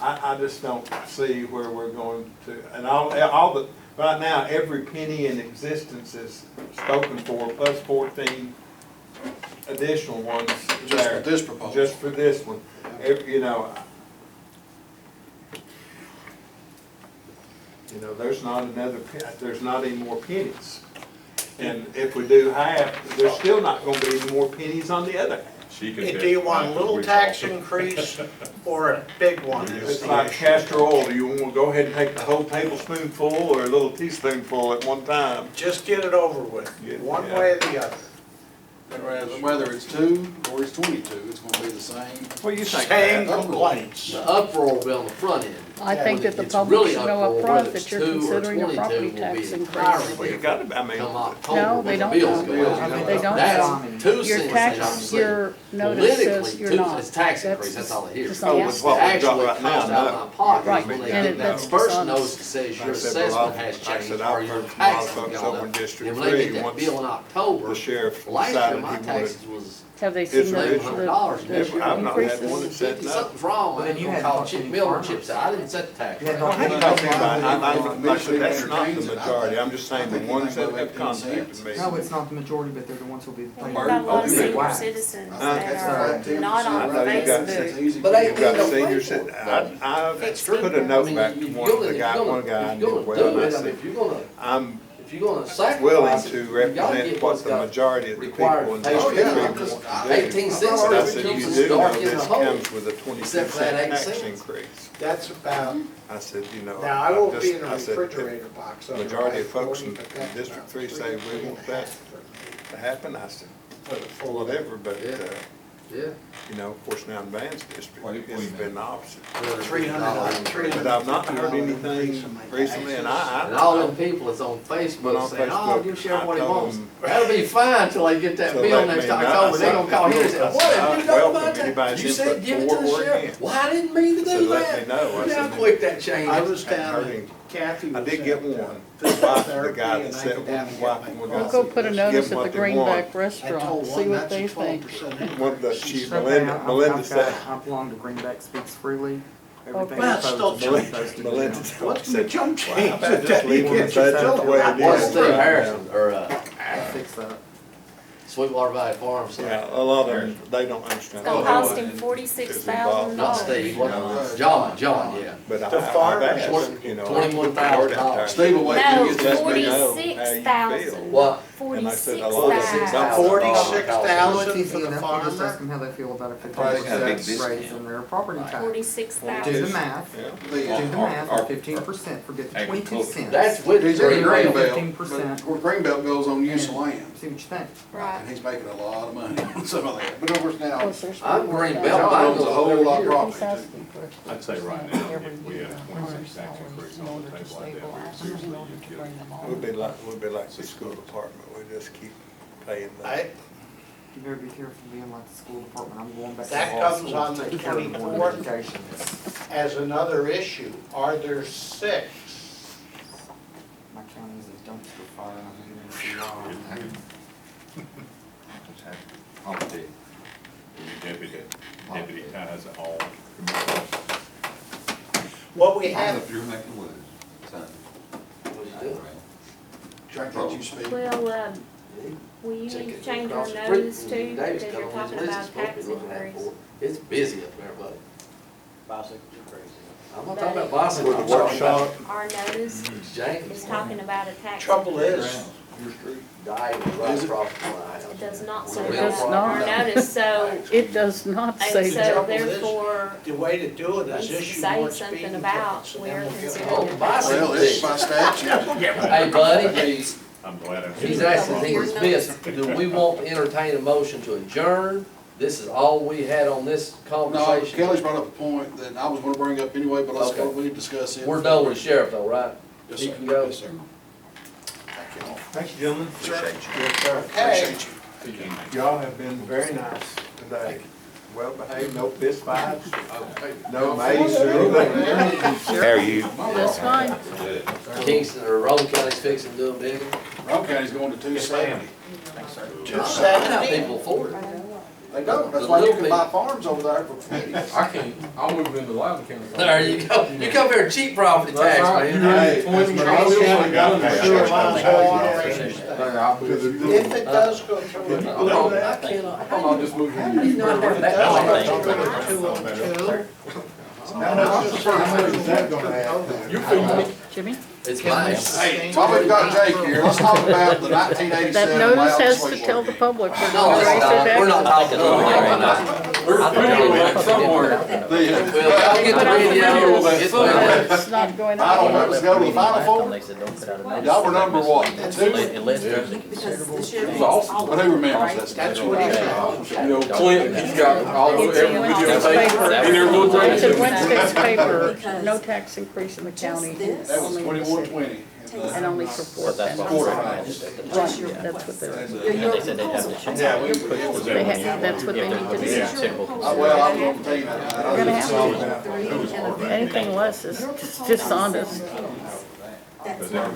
I just don't see where we're going to, and all the, right now, every penny in existence is spoken for, plus 14 additional ones Just there. for this proposal. Just for this one. You know, there's not another, there's not any more pennies. And if we do half, there's still not gonna be any more pennies on the other half. She could Hey, do you want a testify little we tax talked. increase or a big one? is It's the like issue. castor oil, do you wanna go ahead and take the whole tablespoonful or a little teaspoonful at one time? Just get it over with, Yeah, one yeah. way or the other. Whether it's 2 or it's 22, it's gonna be the same. What do you think, Same Pat? complaints. The uproar will be on the front end. I think that the It's public really should know uproar up front whether it's that you're 2 or considering a 22 property will be tax entirely increase. Well, you gotta, I mean, Come October No, when they the don't bills know. go out. They don't That's know. 2 Your cents tax, that I'm seeing. your notice says Politically, you're 2 not. it's tax That's increase, that's all I hear. just Oh, not- with what we've got Actually right now, comes out of no. my pocket Right, when they and get it- that that's first dishonest. notice that says your Like I said, assessment well, has like I changed said, or I've your heard from a lot of taxes have folks gone over up. in District And when they get 3, that once bill in October, the sheriff last year decided my he wanted. taxes was Have they It's seen the $1,100. I've not had one that increases? said no. Something's wrong, But I then ain't you gonna had call talked to Chip any Miller, farmers. Chip said, I didn't set the tax You had rate. Well, I ain't talked talking about, like I said, that's not the majority, I'm just saying the ones that have contacted me. No, it's not the majority, but they're the ones who'll be We've paying. got a lot of Okay. senior Why? citizens That's that are not I on know you got Facebook. But I- You've got They don't pay senior for citizen, it. I Fixed put a income. note I mean, back if to you're one of gonna- the if guy, you're one gonna- guy I if knew you're gonna well, do and I it, I mean, said, if you're gonna, I'm if you're gonna willing sacrifice it, to you gotta represent get what what's the got majority of the people required in pay. District yeah, Three I'm want just- to do. 18 cents And I keeps said, us you do know dark in the this hole. comes with a 22 Except for that cent 8 tax cents. increase. That's about, I said, now, I won't just- be in a I said, refrigerator box. the on majority of I-40, folks in but that's District about 3 say we want that to happen. I said, for whatever, but, Yeah. of course now in Van's district, What do you it's mean? been the opposite. $300. But I've not heard anything recently, and And all I, them people that's on But Facebook on saying, oh, Facebook, give Sheriff what he I told wants. them- That'll be fine till they get that So bill let next me know. October, they gonna call here and say, I said, what have I you done about welcome that? anybody's You said input give it for to the or sheriff. against. Well, I didn't mean to said, do let that. me know. I Look how said, quick that changed. I was Hadn't down, heard at- him. Kathy was I did get at, one. physical The wife of the therapy, guy and that I said, could one have wife my and one We'll guy go said, put a give notice them at what the they Greenback want. I restaurant, told see one, what that's they a think. 12% One of the, increase. she, Okay, Melinda said, I belong to Greenback Speaks Freely. Everything Well, I it's post still is changing. posted Melinda now. said, What's the jump well, change? how about just leave them Get the your way it What's is? Steve Harrison, or, I'll fix that. Sweetwater Valley Farms? Yeah, a lot of them, they don't understand. It's gonna cost him $46,000. Not Steve, what, No. John, yeah. But The I've farm asked, has $21,000. Steve will wait till No, you get that. Let me know how you 46,000. What? And I said, a 46,000. lot of it- $46,000 Easy for the enough, you just ask farmer? them how they feel about a Probably got a big 15% raise in their property tax. Do 46,000. the math, Yeah. do the math, 15%, forget the 22 cents. That's with He's in Green the Bay. Greenbelt, 15%. but Greenbelt goes on use of land. See what you think. Right. And he's making a lot of money on some of that. But of course now, I'm Green Belt, John mine owns goes a up whole every lot of year. property too. I'd say right now, if we had a 26 tax increase on the table like that, we'd seriously need to get it. We'd be like the school department, we just keep paying them. You better be careful being like the school department. I'm going back to That law comes school on to the take care of the Board of 24th. Education. As another issue, are there 6? My county is a dumpster fire and I'm beginning to see why. Just had holiday. Your deputy ties all committees. What we I'm have, up your neck of the woods, son. What you doing? try to get you speak. Well, will you Check need to it change across your the street notice from too, Davis because you're County, talking his list about is supposed to tax be looking at increase. for. It's busy up there, buddy. Bicycles are crazy. I'm not talking about bicycles. With the I'm talking about workshop, Our notice Exchange. is talking about a tax. trouble increase. is, your street. Died right across the line. It does not say It that does on our not. notice, so, It does not and say so that. trouble is- therefore, the way to do it is needs to issue say more something speeding about tickets. and where then we'll get considered Oh, a bicycle. Well, it's by statute. Hey, buddy, I'm glad I. he's asking, he's missed, do we want to entertain a motion to adjourn? This is all we had on this No, conversation. Kelly's brought up a point that I was gonna bring up anyway, but let's go, Okay. we need to discuss it. We're done with the sheriff though, right? Yes, He sir. can go. Yes, sir. Thank you. Thank you, gentlemen. Appreciate you. Yes, sir. Okay, Appreciate you. Y'all have been very nice today. Well behaved, no fist fights, no mace or anything. How are you? That's fine. Kingston or Rowan County's fixing to do a big one. Rome County's going to 270. just I know Saturday, people afford it. They don't, that's why you can buy farms over there for pennies. I can't, I'll move into Loudoun County. There you go. You come here and cheat property That's tax, right. You man. heard 20, Hey, I will County say got done. that. Sure, mine's water. There, I'll move. If it does go through, I thought I'll just move in. if it does go through a 202, How much is that gonna add? You feel me? Jimmy, It's mine. Hey, while we've got Jake here, let's talk about the 1987 that notice Loudon has to Sweet tell Water the game. public we're No, gonna it's raise not. their We're not taxes. talking about it right now. We're filming that somewhere. Well, I'll get Put the out the video. notice Get that the- it's not going Final on. numbers go to the final four? They said don't put out a notice. Y'all remember what, two? Unless there's a Because considerable. the sheriff. It was awesome. But who remembers that? that's what he said. You know, Clint, he's got all the, It's every in Wednesday's videotape paper. in their little It's in drink. Wednesday's paper, Because no tax increase in the county, this- That was only in the city. 2120. And only for four But that's families. what Right, we're. Just your that's request. what they're, And they said they'd have to change. Yeah, we, they have, that's what they need to This do. is your proposal. Well, I'm gonna tell you that. We're gonna have to. Three and a- Anything less is dishonest. That's not.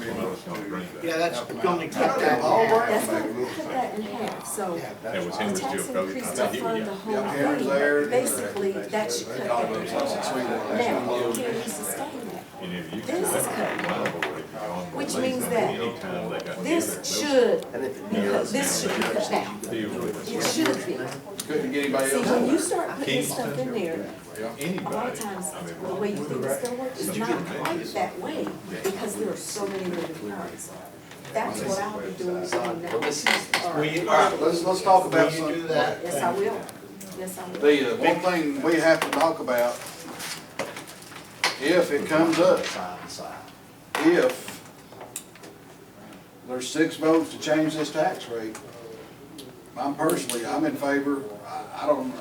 Yeah, that's gonna cut that All down. right. That's not, cut that in half, so. That was The Henry tax still coded. increase I to think he fund would. the Yeah, whole Henry's there. thing, basically, that should cut that in half. Now, can you sustain that? And if you. This is cut. Which means that Anytime they got this should, this should be cut down. It should be. Couldn't get anybody See, else. when you start putting stuff in there, a lot Anybody. of times, the way you think it's gonna work is not quite that way, because there are so many moving parts. That's what I'll be doing now. Will you, All right, let's talk about will you something. do that? Yes, I will. Yes, I will. The, one thing we have to talk about, if it comes up, if there's 6 votes to change this tax rate, I'm in favor, I don't,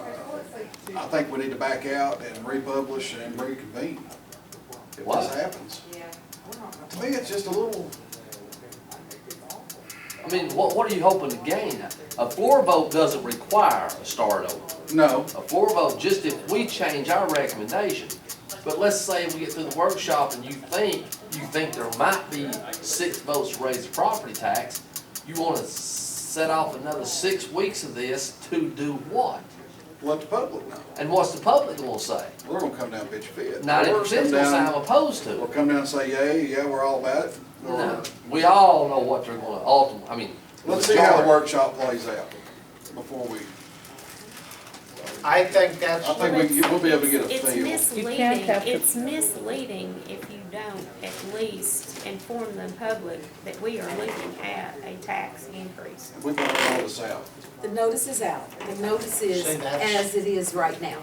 I think we need to back out and republish and reconvene if Why? this happens. To me, it's just a little, I mean, what are you hoping to gain? A floor vote doesn't require a start over. no, A floor vote, just if we change our recommendation. But let's say we get through the workshop and you think there might be 6 votes to raise the property tax, you wanna set off another 6 weeks of this to do what? let the public know. And what's the public gonna say? We're gonna come down and bitch fit. 90% gonna say I'm opposed to We'll it. come down and say, yeah, we're all about it. No, we all know what they're gonna ultimately, I mean. Let's see how the workshop plays out before we, I think that's. I think we'll be able to get a It's feel. misleading, have to- it's misleading if you don't at least inform the public that we are looking at a tax increase. We better roll this out. The notice is out. The notice is See, that's- as it is right now.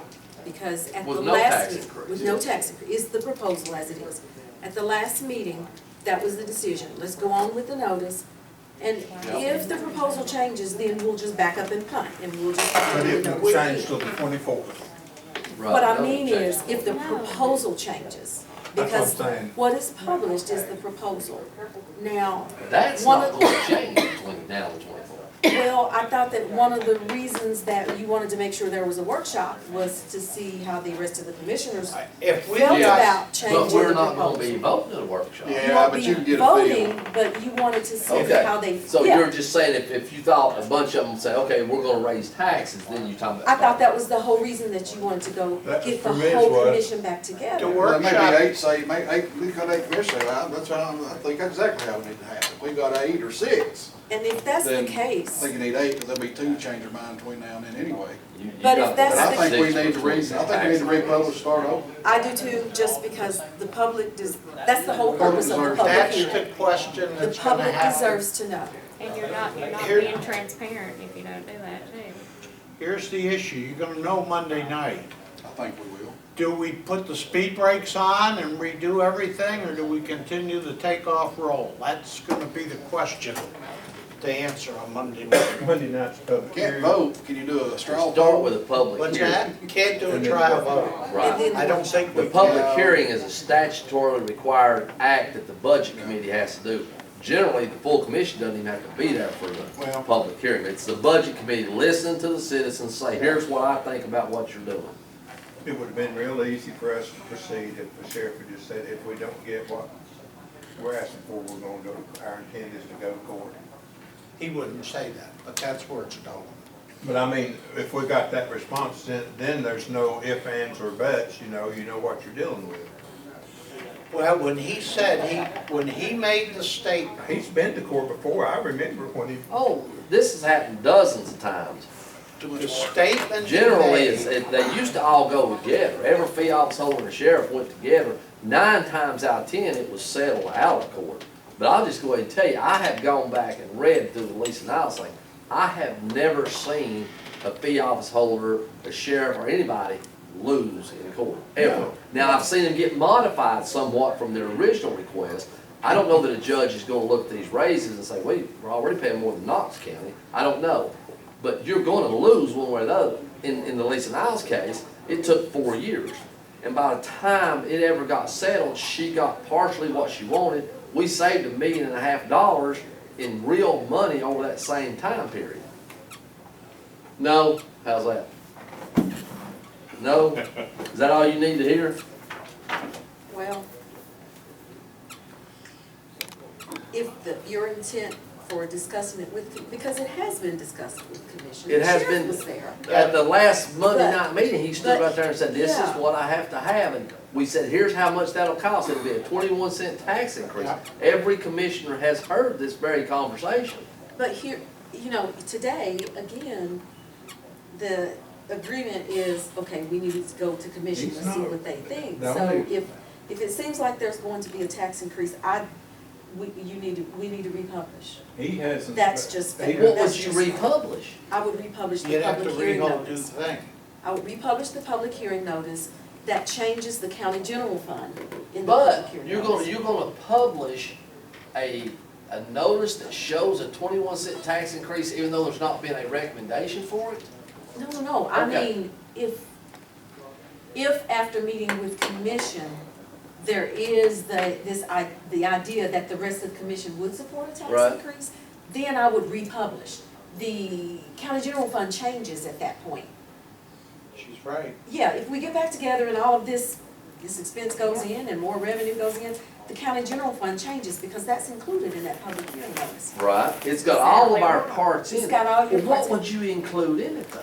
Because at the With no last, tax increase. with no tax increase, is the proposal as it is. At the last meeting, that was the decision. Let's go on with the notice. And if the proposal changes, then we'll just back up and punt, and we'll just. But it will change till the 24th. What I Right, mean no is, change. if the proposal changes, That's what I'm because saying. what is published is the proposal. Now, That's one not of, gonna change between now and the 24th. well, I thought that one of the reasons that you wanted to make sure there was a workshop was to see how the rest of the commissioners If we felt got, about changing But the we're not gonna proposal. be voting at a workshop. Yeah, You won't but be you can get a feel. voting, but you wanted to see Okay, how they, so yeah. you're just saying if you thought a bunch of them say, okay, we're gonna raise taxes, then you're talking about. I thought that was the whole reason that you wanted to go That get the for me is whole what- commission back together. The Well, maybe workshop- 8, say, we got 8 commissioners, that's how, I think that's exactly how it need to happen. We got 8 or 6, And if that's the then I case, think you need 8, because there'll be 2 change their mind between now and then anyway. You But if got that's But I the- think we need to republish, start over. I do too, just because the public does, that's the whole purpose of the Public public that's hearing. the question The that's gonna public happen. deserves to know. And you're not Here- being transparent if you don't do that too. Here's the issue, you're gonna know Monday night. I think we will. Do we put the speed brakes on and redo everything, or do we continue the takeoff roll? That's gonna be the question to answer on Monday night. Monday night's public Can't hearing. vote, can you do a straw Start poll? with a public But hearing. you can't do a trial vote. And Right. then I don't think The we public can. hearing is a statutorily required act that the budget committee has to do. Generally, the full commission doesn't even have to be there for the Well- public hearing. It's the budget committee listening to the citizens, say, here's what I think about what you're doing. It would have been real easy for us to proceed if the sheriff had just said, if we don't get what we're asking for, we're gonna go, our intent is to go to court. He wouldn't say that, but that's where it's going. But I mean, if we got that response, then there's no ifs, ands, or buts, you know what you're dealing with. Well, when he made the statement, He's been to court before, I remember when he, Oh, this has happened dozens of times. the statement he Generally, made, they used to all go together. Every fee office holder and the sheriff went together. 9 times out of 10, it was settled out of court. But I'll just go ahead and tell you, I have gone back and read through the Lisa Niles thing. I have never seen a fee office holder, a sheriff, or anybody lose in court, ever. Now, I've seen them get modified somewhat from their original request. I don't know that a judge is gonna look at these raises and say, wait, we're already paying more than Knox County. I don't know. But you're gonna lose one way or the other. In the Lisa Niles case, it took 4 years. And by the time it ever got settled, she got partially what she wanted. We saved $1.5 million in real money over that same time period. No? How's that? No? Is that all you need to hear? Well, if your intent for discussing it with, because it has been discussed with the commission. It has The been, sheriff was there. at the last Monday But- night meeting, he stood but- right there and said, this is yeah. what I have to have. And we said, here's how much that'll cost. It'll be a 21-cent tax increase. Yeah. Every commissioner has heard this very conversation. But here, today, again, the agreement is, okay, we need to go to commission to see what they think. No, So no. if it seems like there's going to be a tax increase, we need to republish. he hasn't. That's just fair. What That's would you just- republish? I would republish the you'd have to public hearing redo the notice. thing. I would republish the public hearing notice that changes the county general fund in the public But hearing you're notice. gonna publish a notice that shows a 21-cent tax increase even though there's not been a recommendation for it? No, I Okay. mean, if after meeting with commission, there is the idea that the rest of the commission would support a tax Right. increase, then I would republish. The county general fund changes at that point. She's right. Yeah, if we get back together and all of this expense goes in and more revenue goes in, the county general fund changes because that's included in that public hearing notice. Right, it's got all of our parts in it. It's got all your Well, parts in what would you include in it though?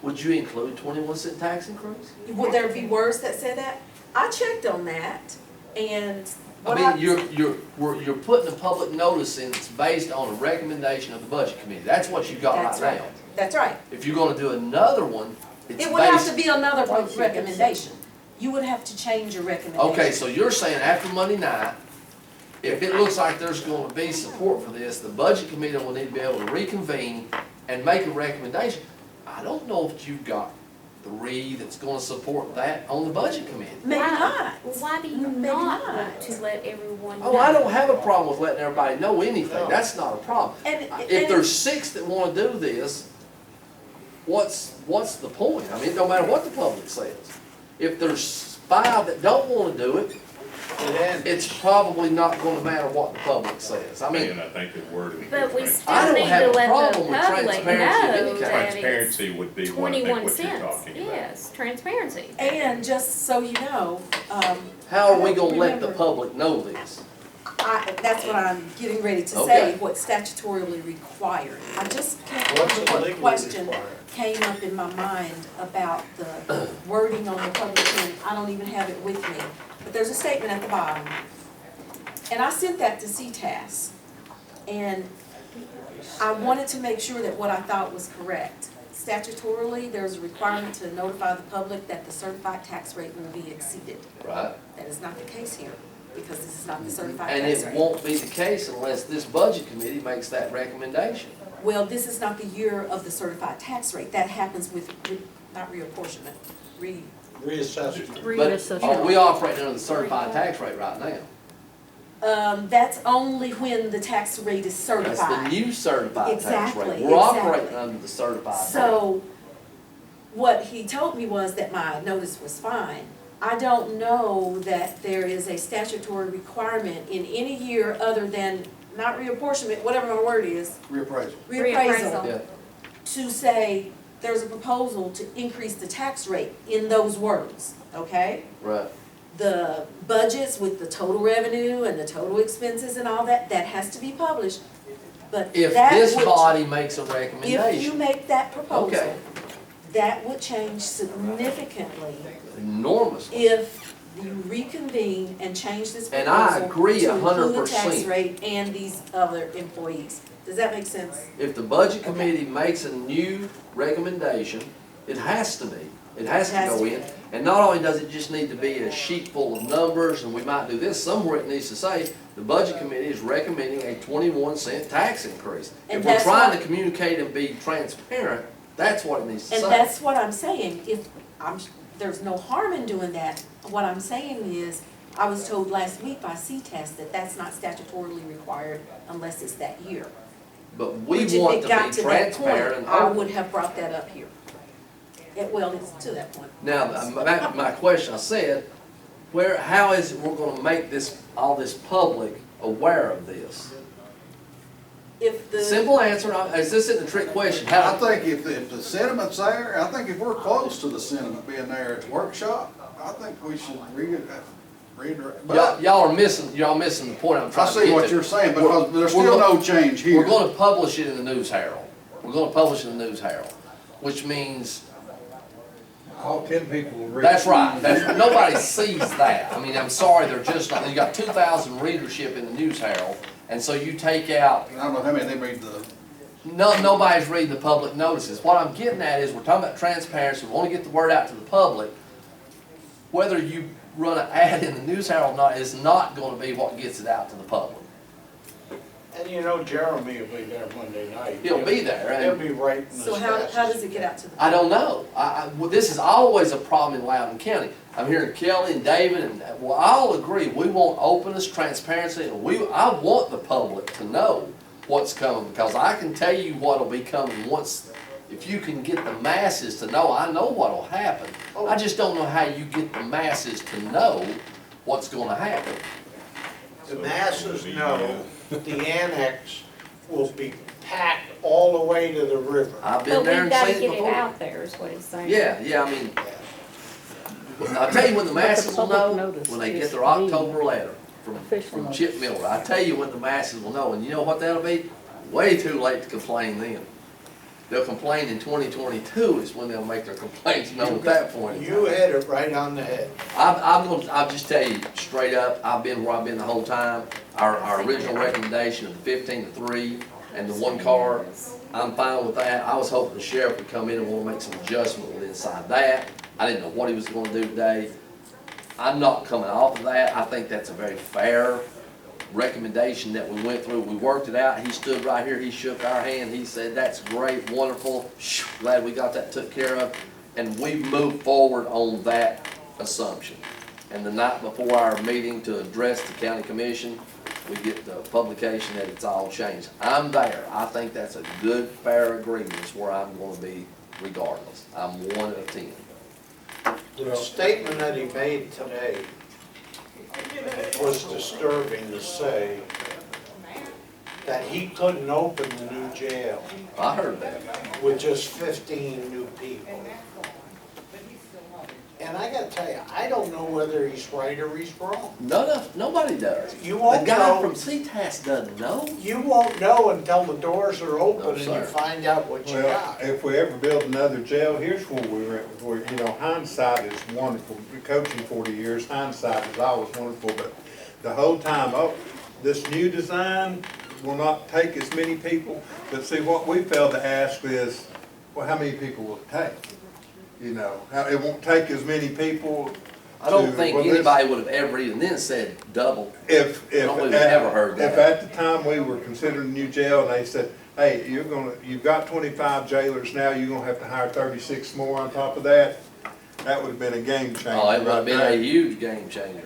Would you include 21-cent tax increase? Would there be words that say that? I checked on that, and I what mean, you're putting a public notice in, it's based on a recommendation of the budget committee. That's what you got That's right right. now. That's right. If you're gonna do another one, it's It would have to based. be another recommendation. You would have to change your recommendation. Okay, so you're saying after Monday night, if it looks like there's gonna be support for this, the budget committee will need to be able to reconvene and make a recommendation. I don't know if you've got 3 that's gonna support that on the budget committee. Maybe not. Well, why do you Maybe not not. want to let everyone know? Oh, I don't have a problem with letting everybody know anything, that's not a problem. And If there's 6 that wanna do this, what's the point? I mean, it don't matter what the public says. If there's 5 that don't wanna do it, It ends. it's probably not gonna matter what the public says. I mean, And I think the word. But we I still don't need have to a let the problem with public transparency of any know kind. that it's Transparency would be what I think 21 what you're cents. talking about. Yes, transparency. And just so you know, how are we gonna let the Remember- public know this? that's what I'm getting ready to Okay. say, what's statutorily required. I just can't What's remember what legally question required? came up in my mind about the wording on the public hearing. I don't even have it with me, but there's a statement at the bottom. And I sent that to CTAS, and I wanted to make sure that what I thought was correct. Statutorily, there's a requirement to notify the public that the certified tax rate will be exceeded. Right? That is not the case here, because this is not the certified And tax it rate. won't be the case unless this budget committee makes that recommendation. Well, this is not the year of the certified tax rate. That happens with, not reapportionment, Reassessment. But we operate under the certified tax rate right now. That's only when the tax rate is certified. That's the new certified tax rate. Exactly, We're operating exactly. under the certified tax. So, what he told me was that my notice was fine. I don't know that there is a statutory requirement in any year other than, not reapportionment, whatever my word is, Reappraisal. reappraisal, Yeah, to say there's a proposal to increase the tax rate in those words, okay? right. The budgets with the total revenue and the total expenses and all that, that has to be published. But If that this would- body makes a If you recommendation, make that proposal, Okay. that would change significantly enormously. if you reconvene and change this And proposal I agree to include the 100%. tax rate and these other employees. Does that make sense? If the budget committee makes a new recommendation, it has to be. It has to go in. And not only does it just need to be a sheet full of numbers, and we might do this, somewhere it needs to say, the budget committee is recommending a 21-cent tax increase. And If we're that's trying what- to communicate and be transparent, that's what it needs to And say. that's what I'm saying, if, there's no harm in doing that. What I'm saying is, I was told last week by CTAS that that's not statutorily required unless it's that year. But we Which if want it to got be to that transparent and point, I open. would have brought that up here. Well, it's to that point. Now, my question, I said, how is it we're gonna make this, all this public aware of this? If the. Simple answer, is this isn't a trick question, I how, think if the sentiment's there, I think if we're close to the sentiment being there at the workshop, I think we should reiterate. But y'all are missing the point I'm I trying to get to. see what you're saying, because there's We're still gonna- no change here. We're gonna publish it in the News Herald. We're gonna publish it in the News Herald, which means, All 10 people will read. that's right, nobody sees that. I mean, I'm sorry, they're just not, you got 2,000 readership in the News Herald, and so you take out, I don't know how many they read the, nobody's reading the public notices. What I'm getting at is, we're talking about transparency, we wanna get the word out to the public. Whether you run an ad in the News Herald or not is not gonna be what gets it out to the public. And you know Jeremy will be there Monday night. He'll be there, He'll and be writing as So fast how as does it get out to the? I don't know. Well, this is always a problem in Loudoun County. I'm hearing Kelly and David, and, well, I'll agree, we want openness, transparency, and I want the public to know what's coming, because I can tell you what'll be coming once, if you can get the masses to know, I know what'll happen. I just don't know how you get the masses to know what's gonna happen. The masses know the annex will be packed all the way to the river. I've been But there we've and gotta seen it get it before. out there, is what he's saying. Yeah, I mean, I'll tell you when the But the masses will public know, notice when they is get their the October letter from official Chip Miller. I'll tell you when the masses will know, and you know what that'll be? Way too late to complain then. They'll complain in 2022 is when they'll make their complaints known at that point. in You time. hit it right on the head. I'll just tell you straight up, I've been where I've been the whole time. Our original recommendation of the 15-3 and the one car, I'm fine with that. I was hoping the sheriff would come in and want to make some adjustment with inside that. I didn't know what he was gonna do today. I'm not coming off of that. I think that's a very fair recommendation that we went through. We worked it out. He stood right here, he shook our hand, he said, that's great, wonderful, glad we got that took care of. And we moved forward on that assumption. And the night before our meeting to address the county commission, we get the publication that it's all changed. I'm there. I think that's a good, fair agreement is where I'm gonna be regardless. I'm 1 of 10. The statement that he made today was disturbing to say that he couldn't open the new jail I heard that. with just 15 new people. And I gotta tell you, I don't know whether he's right or he's wrong. Nobody does. You won't The guy know. from CTAS doesn't know. You won't know until the doors are open No, and sir. you find out what you Well, got. if we ever build another jail, here's where, you know, hindsight is wonderful. Coaching 40 years, hindsight is always wonderful, but the whole time, this new design will not take as many people. But see, what we failed to ask is, well, how many people will it take? You know, it won't take as many people. I don't to- think well, this- anybody would have ever even then said double. If, I don't believe I've ever heard if that. at the time we were considering a new jail and they said, hey, you've got 25 jailers now, you're gonna have to hire 36 more on top of that, that would have been a game changer. Oh, it would have right been there. a huge game changer.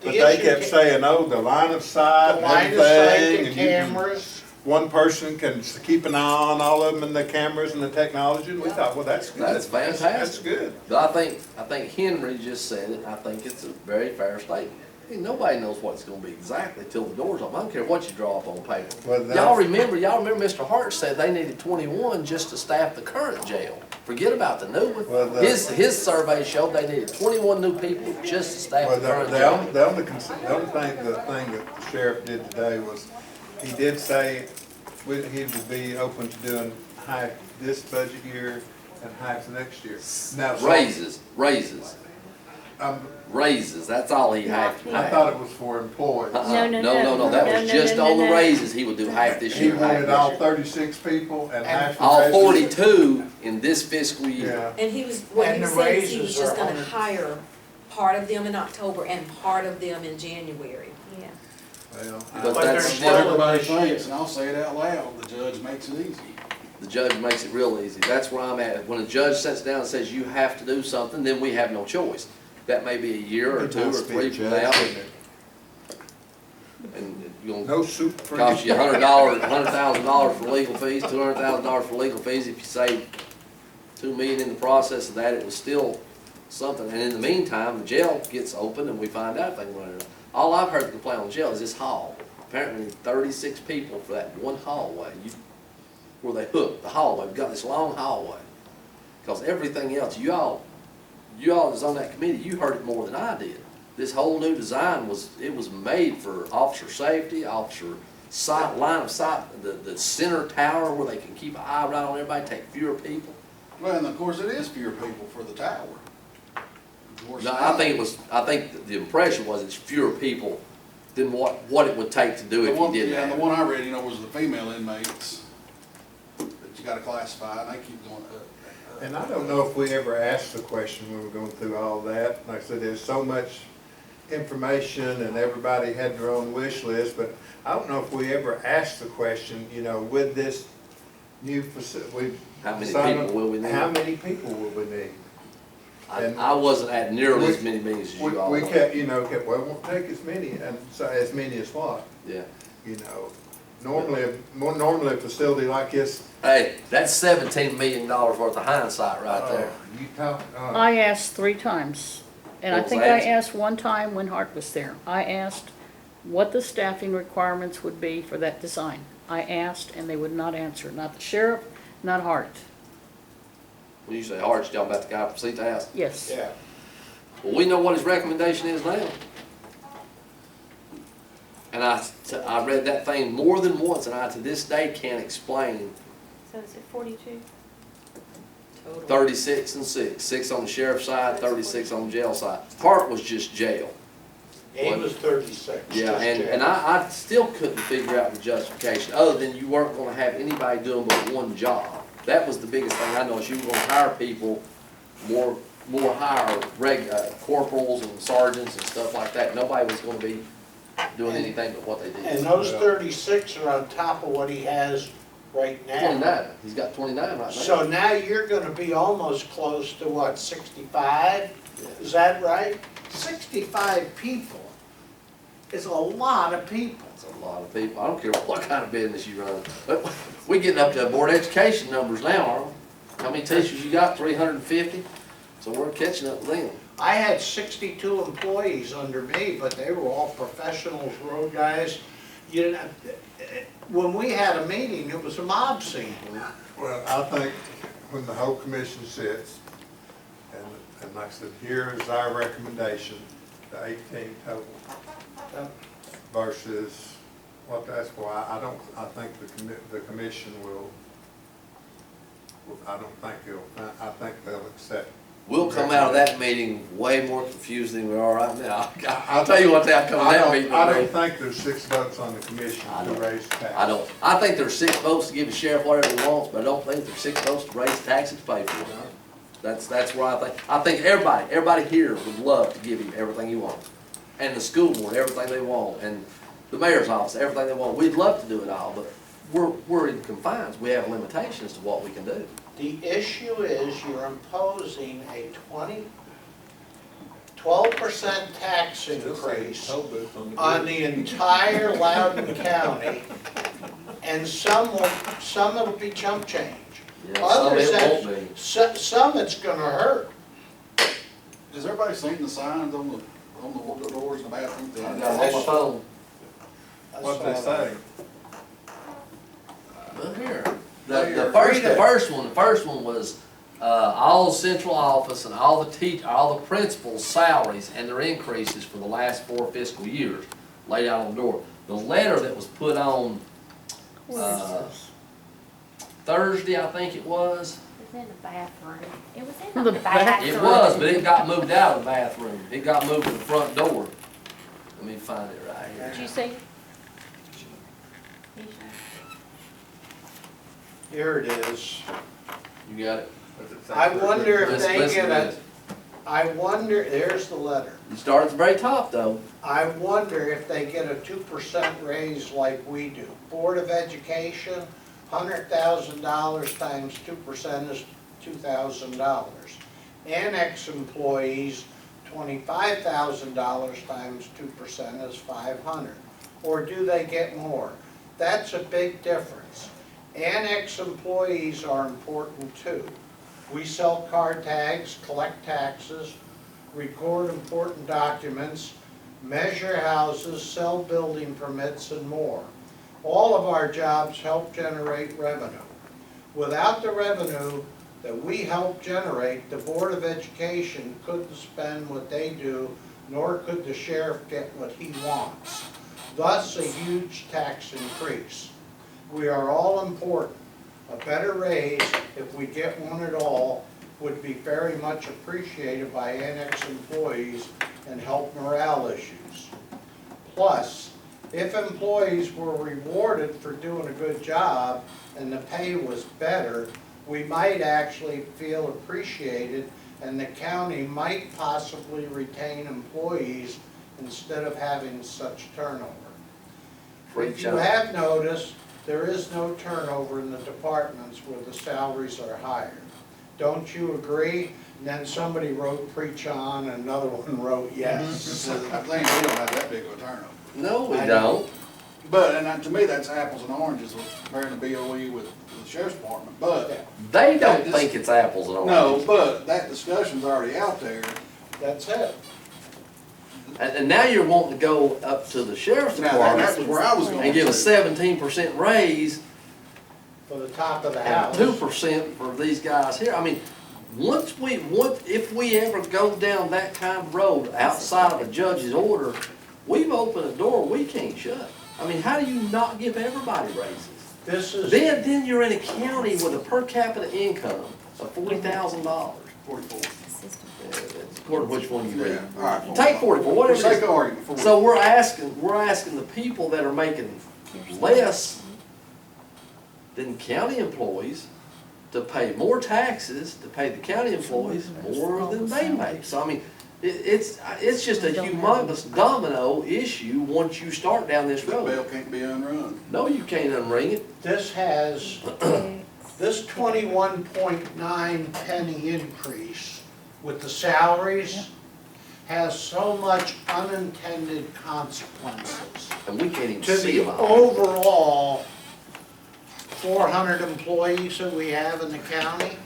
But The they issue kept ca- saying, oh, the line of sight The and line of everything. sight, the and you can- cameras. One person can keep an eye on all of them and the cameras and the technology, and we thought, well, that's good. That's fantastic. That's good. But I think Henry just said it, I think it's a very fair statement. I mean, nobody knows what it's gonna be exactly till the door's open. I don't care what you draw up on paper. Well, that's- Y'all remember Mr. Hart said they needed 21 just to staff the current jail. Forget about the new Well, one. His survey showed they needed 21 new people just to staff Well, the current the jail. only thing the sheriff did today was, he did say, he would be open to doing hike this budget year and hikes next year. Now, so- Raises, that's all he had to I pay. thought it was for employees. No, no, No, that no, was no, just no, on the no. raises, he would do half this He year, half wanted all next year. 36 people and half the All rest. 42 in this fiscal year. Yeah. And he was, what And he the said is he was raises just are gonna 100. hire part of them in October and part of them in January. Yeah. Well, But But that's there's still- still- Everybody thinks, and I'll say it out loud, the judge makes it easy. The judge makes it real easy. That's where I'm at. When a judge sits down and says you have to do something, then we have no choice. That may be a year or it two or must be a three from judge, now, isn't it? and you'll No soup for cost you $100,000 for legal fees, $200,000 for legal fees. If you save $2 million in the process of that, it was still something. And in the meantime, the jail gets open and we find out things running. All I've heard to complain on the jail is this hall. Apparently 36 people for that one hallway. Where they hooked the hallway. We've got this long hallway. Because everything else, you all was on that committee, you heard it more than I did. This whole new design was made for officer safety, officer sight, line of sight, the center tower where they can keep an eye right on everybody, take fewer people. Well, and of course, it is fewer people for the tower. Of course, No, I think the impression was it's fewer people than what it would take to do The if one, you did yeah, that. the one I read, was the female inmates that you gotta classify, and they keep going up. And I don't know if we ever asked the question when we were going through all that. Like I said, there's so much information and everybody had their own wish list, but I don't know if we ever asked the question, with this new facility. How many people will we need? How many people will we need? I wasn't at nearly as many meetings as you all We were. kept, well, it won't take as many, and so as many as what? Yeah. Normally a facility like this. Hey, that's $17 million worth of hindsight right there. You talk, I asked 3 times, and I What was think the I answer? asked one time when Hart was there. I asked what the staffing requirements would be for that design. I asked, and they would not answer, not the sheriff, not Hart. When you say Hart's, y'all about the guy from Seat House. Yes. Yeah. Well, we know what his recommendation is now. And I read that thing more than once, and I to this day can't explain So is it 42? Total. 36 and 6. 6 on the sheriff's side, 36 on the jail side. Part was just jail. He was 36. Yeah, just and jail. I still couldn't figure out the justification, other than you weren't gonna have anybody doing but one job. That was the biggest thing I noticed. You were gonna hire people, more hire corporals and sergeants and stuff like that. Nobody was gonna be doing anything but what they did. And those 36 are on top of what he has right now. 29, he's got 29 right now. So now you're gonna be almost close to what, 65? Is that right? 65 people is a lot of people. That's a lot of people. I don't care what kind of business you run. But we getting up to board education numbers now, aren't we? How many teachers you got? 350? So we're catching up with them. I had 62 employees under me, but they were all professionals, road guys. When we had a meeting, it was a mob scene. well, I think when the whole commission sits, and like I said, here is our recommendation, the 18 total versus what that's for. I think the commission I think they'll accept. We'll come out of that meeting way more confused than we are right now. I'll tell you what the outcome of that meeting I will don't be. think there's 6 votes on the commission to raise taxes. I think there's 6 votes to give the sheriff whatever he wants, but I don't think there's 6 votes to raise taxes to pay for it. That's where I think everybody here would love to give him everything he wants. And the school board, everything they want, and the mayor's office, everything they want. We'd love to do it all, but we're in confines. We have limitations to what we can do. The issue is you're imposing a 12% tax increase on the entire Loudoun County, and some it'll be chump change. Yeah, Others, some it won't be. some it's gonna hurt. Has everybody seen the signs on the doors in the bathroom? I got them on my phone. What they say? Well, here, Well, you're the free to- first one was, all central office and all the principals' salaries and their increases for the last 4 fiscal years laid out on the door. The letter that was put on, Thursday, I think it was. It was in the bathroom. It was in The the bathroom. It was, but it got moved out of the bathroom. It got moved to the front door. Let me find it right here. Did you see? Here it is. You got it? I wonder if they Listen get to a, this. I wonder, there's the letter. You start at the very top though. I wonder if they get a 2% raise like we do. Board of Education, $100,000 times 2% is $2,000. Annex employees, $25,000 times 2% is $500. Or do they get more? That's a big difference. Annex employees are important too. We sell car tags, collect taxes, record important documents, measure houses, sell building permits, and more. All of our jobs help generate revenue. Without the revenue that we help generate, the Board of Education couldn't spend what they do, nor could the sheriff get what he wants. Thus, a huge tax increase. We are all important. A better raise, if we get one at all, would be very much appreciated by Annex employees and help morale issues. Plus, if employees were rewarded for doing a good job and the pay was better, we might actually feel appreciated and the county might possibly retain employees instead of having such turnover. If you have noticed, there is no turnover in the departments where the salaries are higher. Don't you agree? And then somebody wrote preach on, and another one wrote yes. I think we don't have that big of a turnover. No, we don't. But, and to me, that's apples and oranges with comparing the BOE with the sheriff's department, but. They don't think it's apples and oranges. No, but that discussion's already out there. That's it. And now you're wanting to go up to the sheriff's Now, that department was where I was going and give a to. 17% raise For the top of the and house. 2% for these guys here. I mean, if we ever go down that kind of road outside of a judge's order, we've opened a door we can't shut. I mean, how do you not give everybody raises? This is. Then you're in a county with a per capita income of $40,000. 44. According to which one you read. Yeah, all right. Take 44, whatever For it sake is. of argument, 40. So we're asking the people that are making less than county employees to pay more taxes, to pay the county employees more than they make. So I mean, it's just a humongous domino issue once you start down this That bell road. can't be unrun. No, you can't unring it. This has, this 21.9 penny increase with the salaries has so much unintended consequences. And we can't even To see the them all. overall 400 employees that we have in the county,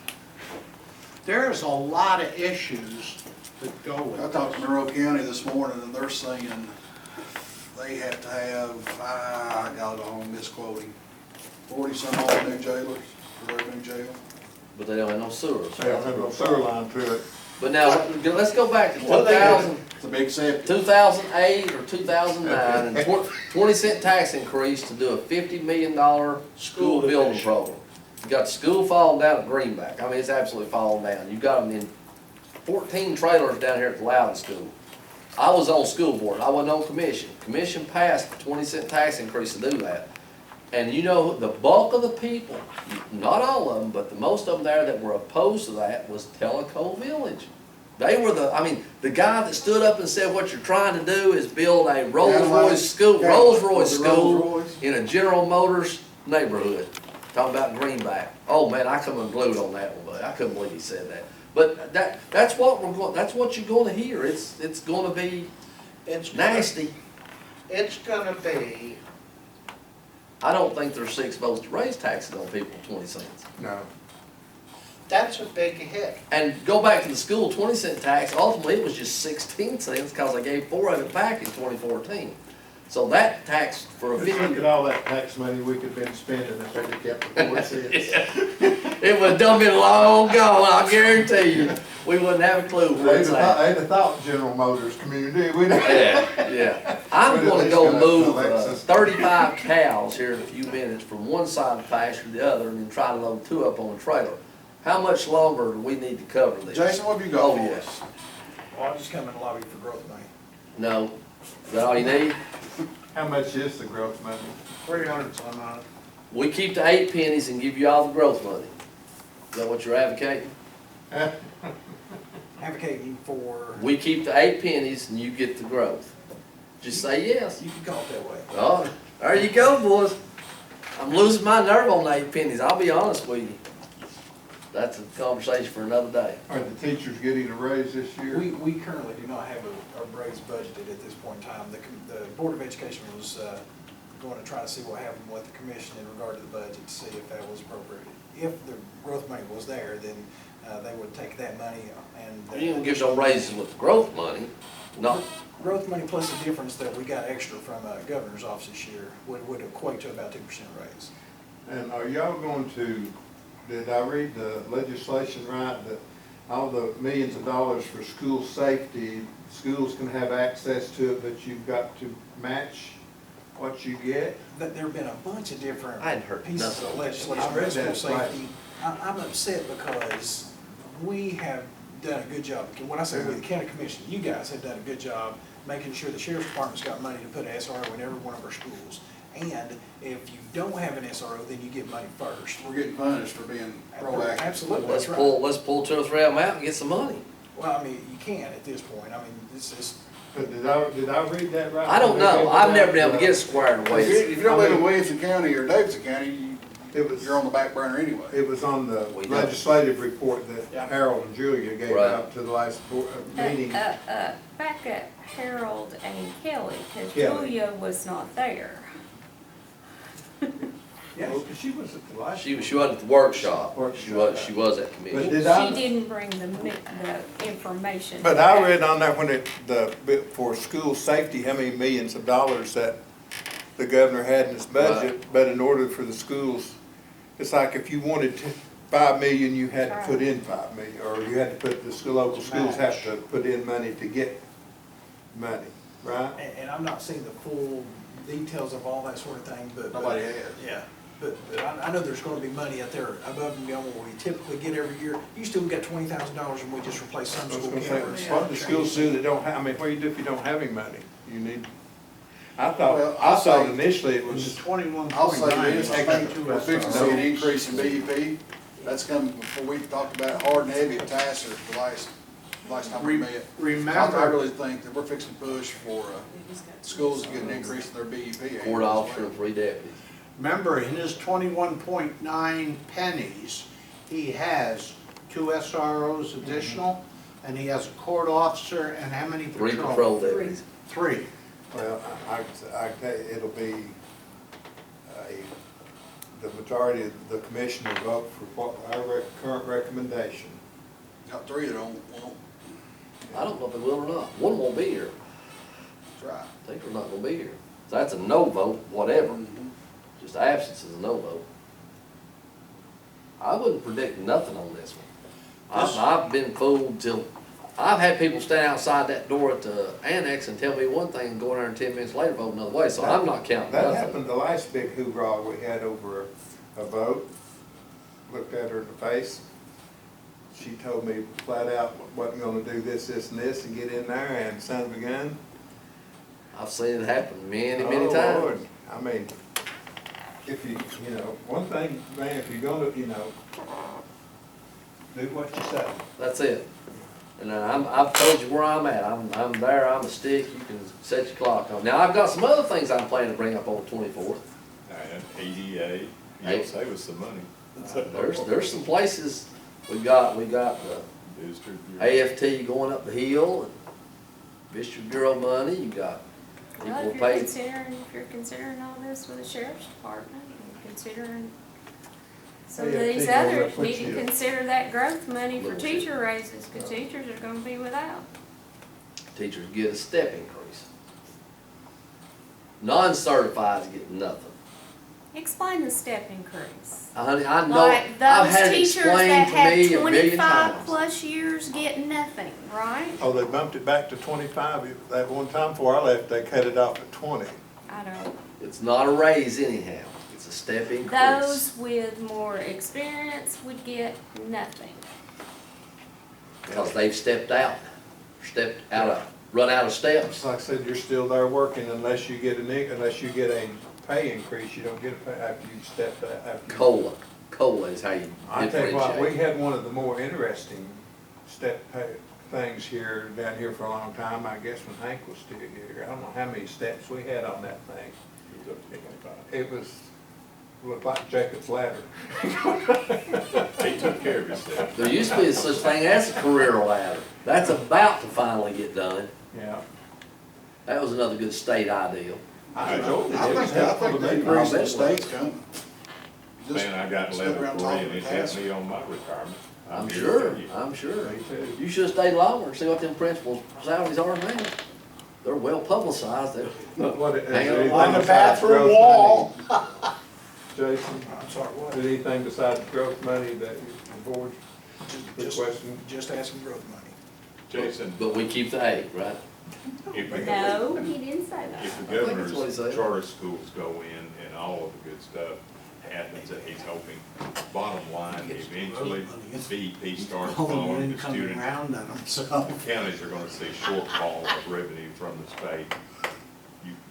there's a lot of issues that go with I it. talked to Monroe County this morning and they're saying they have to have, I got it on misquoting, 40-some odd new jailers for their new jail. But they don't have no sewers. They don't have no sewer line to it. But now, let's go back to Well, they 2000. It's a big septic. 2008 or 2009, and 20-cent tax increase to do a $50 million school building addition. program. You got the school falling down at Greenback. I mean, it's absolutely falling down. You got them in 14 trailers down here at the Loudon School. I was on school board. I wasn't on commission. Commission passed the 20-cent tax increase to do that. And you know, the bulk of the people, not all of them, but the most of them there that were opposed to that was Tellico Village. They were the guy that stood up and said, what you're trying to do is build a Rolls Royce school in a General Motors neighborhood. Talking about Greenback. Oh man, I come unglued on that one, but I couldn't believe he said that. But that's what you're gonna hear. It's gonna be nasty. It's gonna be, I don't think there's 6 votes to raise taxes on people 20 cents. No. that's a big hit. And go back to the school 20-cent tax, ultimately it was just 16 cents because they gave 4 of it back in 2014. So that tax for a Just 50. look at all that tax money we could've been spending if they'd have kept the 4 cents. It would have done been long gone, I guarantee you. We wouldn't have a clue what's that. They'd have thought General Motors community, we'd have. Yeah. I'm We'd at gonna least go got a move Lexus 35 cows here in a few minutes from one side of the pasture to the other and then try to load 2 up on a trailer. How much longer do we need to cover this? Jason, what have you got Oh, for yeah. us? Well, I just come in and lobby for growth money. No? Is that all you need? How much is the growth money? 300 some on it. We keep the 8 pennies and give you all the growth money. Is that what you're advocating? Advocating for, We keep the 8 pennies and you get the growth. Just say yes. you can call it that way. Oh, there you go, boys. I'm losing my nerve on the 8 pennies, I'll be honest with you. That's a conversation for another day. Are the teachers getting a raise this year? We currently do not have a raise budgeted at this point in time. The Board of Education was going to try to see what happened with the commission in regard to the budget, to see if that was appropriate. If the growth money was there, then they would take that money and. You don't give no raises with the growth money, no. Growth money plus the difference that we got extra from governor's office this year would equate to about 2% raise. And are y'all going to, did I read the legislation right, that all the millions of dollars for school safety, schools can have access to it, but you've got to match what you get? That there have been a bunch of different I hadn't heard pieces nothing of on that. legislation I read for school that, right. safety. I'm upset because we have done a good job. When I say we, the county commission, you guys have done a good job making sure the sheriff's department's got money to put an SRO in every one of our schools. And if you don't have an SRO, then you get money first. We're getting punished for being proactive. Absolutely, Let's that's right. let's pull 2 or 3 of them out and get some money. Well, I mean, you can at this point. I mean, this is, But did I read that right? I don't know, I've never been able to get it squared away. If you don't live in Williamson County or Davidson County, It was, you're on the back burner anyway. it was on the We don't. legislative report that Yeah. Harold and Julia gave Right. out to the last meeting. Back at Harold and Kelly, cause Kelly. Julia was not there. Yeah, because she was at the last. She wasn't at the workshop, Workshop. she was at But commission. did She I, didn't bring the information. but I read on there when for school safety, how many millions of dollars that the governor had in his budget, but in order for the schools, it's like if you wanted 5 million, you had to put in 5 million, or you had to put, local schools have to put in money to get money, right? and I'm not seeing the full details of all that sort of thing, but. Nobody has. Yeah, but I know there's gonna be money out there above and beyond what we typically get every year. You still got $20,000 and we just replaced some I was school gonna cameras. say, what do the schools do that don't have, I mean, what do you do if you don't have any money? You need, I thought, Well, I I'll thought say- initially it was, 21.9. I'll say this, I think Two we're fixing to SROs. see an increase in BEP. That's coming before we talked about hard and heavy at Tassar the last time we met. I really think that we're fixing to push for schools to get an increase in their BEP. Court officer and 3 deputies. Remember, in his 21.9 pennies, he has 2 SROs additional, and he has a court officer and how many 3 patrol? patrol deputies. 3. well, I tell you, it'll be the majority of the commission will vote for what our current recommendation. Got 3 that won't. I don't know if they will or not. One won't be here. That's right. I think they're not gonna be here. So that's a no vote, whatever. Just absence is a no vote. I wouldn't predict nothing on this one. I've been fooled till, I've had people stand outside that door at the annex and tell me one thing and go in there and 10 minutes later vote another way, so I'm not counting That nothing. happened the last big hoorah we had over a vote. Looked at her in the face. She told me flat out wasn't gonna do this, this, and this, and get in there and son of a gun. I've seen it happen many, Oh, many Lord. times. I mean, if you one thing, man, if you're gonna, do what you say. That's it. And I've told you where I'm at. I'm there, I'm a stick, you can set your clock on. Now, I've got some other things I'm planning to bring up on the 24th. And ADA, Hey. you'll save us some money. There's some places, we got the District. AFT going up the hill, and Vista Bureau money, you got Well, people if you're pay. considering all this with the sheriff's department, and considering some of Yeah, these take all that, others, put need to you- consider that growth money for Little teacher raises, cause teachers are gonna be without. Teachers get a step increase. Non-certifieds get nothing. Explain the step increase. Honey, I know, Like I've those had it teachers explained that to have me a million 25 times. plus years get nothing, right? Oh, they bumped it back to 25. That one time before I left, they cut it off at 20. I don't, It's not a raise anyhow, it's a step increase. Those with more experience would get nothing. Because they've run out of steps. It's like I said, you're still there working unless you get unless you get a pay increase, you don't get a pay after you step that, after. COLA is how you I tell you what, we differentiate. had one of the more interesting step pay things here, down here for a long time, I guess when Hank was still here. I don't know how many steps we had on that thing. It was, looked like Jacob's ladder. He took care of his stuff. There used to be such thing as a career ladder. That's about to finally get done. Yeah. That was another good state ideal. I told you, I it was think, I helpful think to the me. increase in the state's coming. Just Man, I got step around 11.3 talking and it to helped Cass. me on my retirement. I'm here to sure, tell you. I'm sure. Me too. You should've stayed longer and see what them principals' salaries are now. They're well publicized. But what, is there Hang on. anything On the besides bathroom growth wall. money? Jason, I'm sorry, what? is anything besides growth money that the board Just- requesting? Just asking growth money. Jason, But we keep the 8, right? if No, he didn't say that. If the I think that's what he governor's said. charter schools go in and all of the good stuff happens that he's hoping, bottom line, eventually BEP starts flowing, the student, around on them, so. counties are gonna see shortfall of revenue from the state.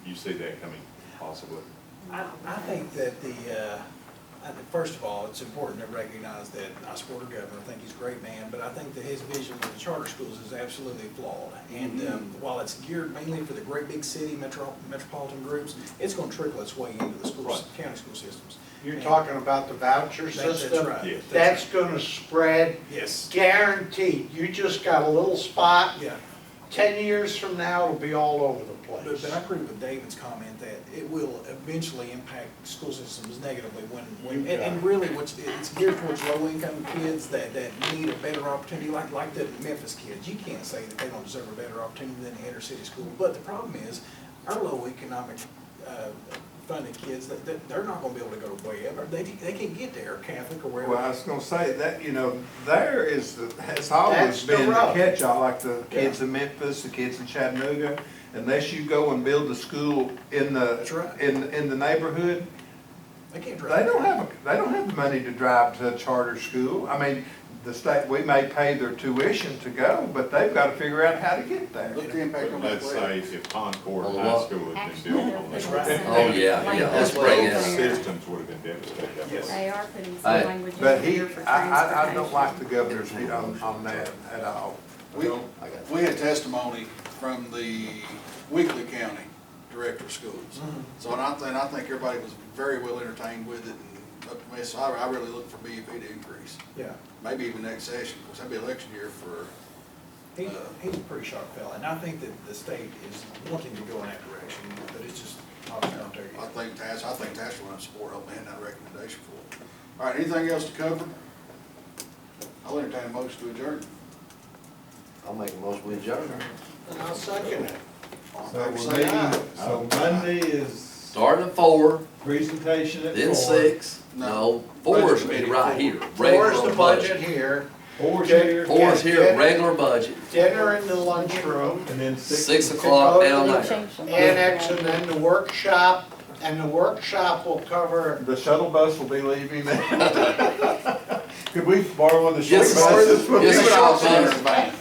You see that coming possibly? I think that first of all, it's important to recognize that I support our governor, I think he's a great man, but I think that his vision for the charter schools is absolutely flawed. And while it's geared mainly for the great big city metropolitan groups, it's gonna trickle its way into the schools, Right. county school systems. You're talking about the voucher That's system? right. Yes. That's gonna spread, Yes, guaranteed. You just got a little spot. yeah. 10 years from now, it'll be all over the place. But I agree with David's comment that it will eventually impact school systems negatively and really it's geared towards low-income kids that need a better opportunity, like the Memphis kids. You can't say that they don't deserve a better opportunity than the inner city school. But the problem is, our low economic funded kids, they're not gonna be able to go to Webb, they can't get there, Catholic or wherever. Well, I was gonna say that, there is, it's always That's the been the rub. catch-all, like the kids in Memphis, the kids in Chattanooga. Unless you go and build a school in That's right. in the neighborhood, They can't drive. they don't have the money to drive to a charter school. I mean, the state, we may pay their tuition to go, but they've gotta figure out how to get there. Look at the impact on But that let's way. say if Concord On High what? School had been built on That's that. right. Oh, yeah, let's bring in. Systems would have been devastated. Yes. They are putting Hey, some language But in he, here for I don't transportation. like the governor's view on that at all. We, I got you. we had testimony from the Weakley County Director of Schools. Mhm. So, and I think everybody was very well entertained with it, and up to me, so I really look for BEP to increase. Yeah. Maybe even next session, because that'd be election year for, He's a pretty sharp fella, and I think that the state is wanting to go in that direction, but it's just obviously not there I yet. think Tash will have support, I'll hand out a recommendation for it. All right, anything else to cover? I'll entertain a motion to adjourn. I'll make a motion with adjourn. And I'll second it. All in So favor, we're say aye. meeting, so Monday is Starting at 4, presentation at 4. then 6. No, 4 is Budget right meeting, here. Four's Regular the budget here, 4's here, 4 is here, Yeah. regular budget. dinner in the lunchroom, and then 6 o'clock down Go there. Change some- annex, and then the workshop, and the workshop will cover, The shuttle bus will be leaving. Could we borrow one of the short Yes, buses? yes, Juvenile sir. Center's van.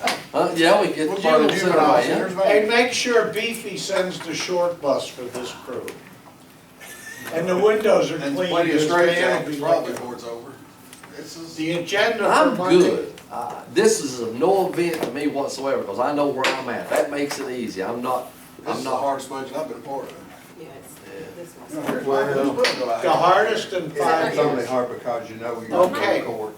Yeah, we get We'll the give the juvenile center juvenile right center's here. van. and make sure Beefy sends the short bus for this crew. And the windows are And clean. plenty of because straight Dan will jackets, be probably looking. before it's over. This is. The agenda for I'm Monday. good. This is of no event to me whatsoever, because I know where I'm at. That makes it easy. I'm not, This is the hardest budget I've been a part of. Yes, this You one's. know, here's Well, my- this book go out. The hardest in 5 It's only years. hard because you're Okay. in court.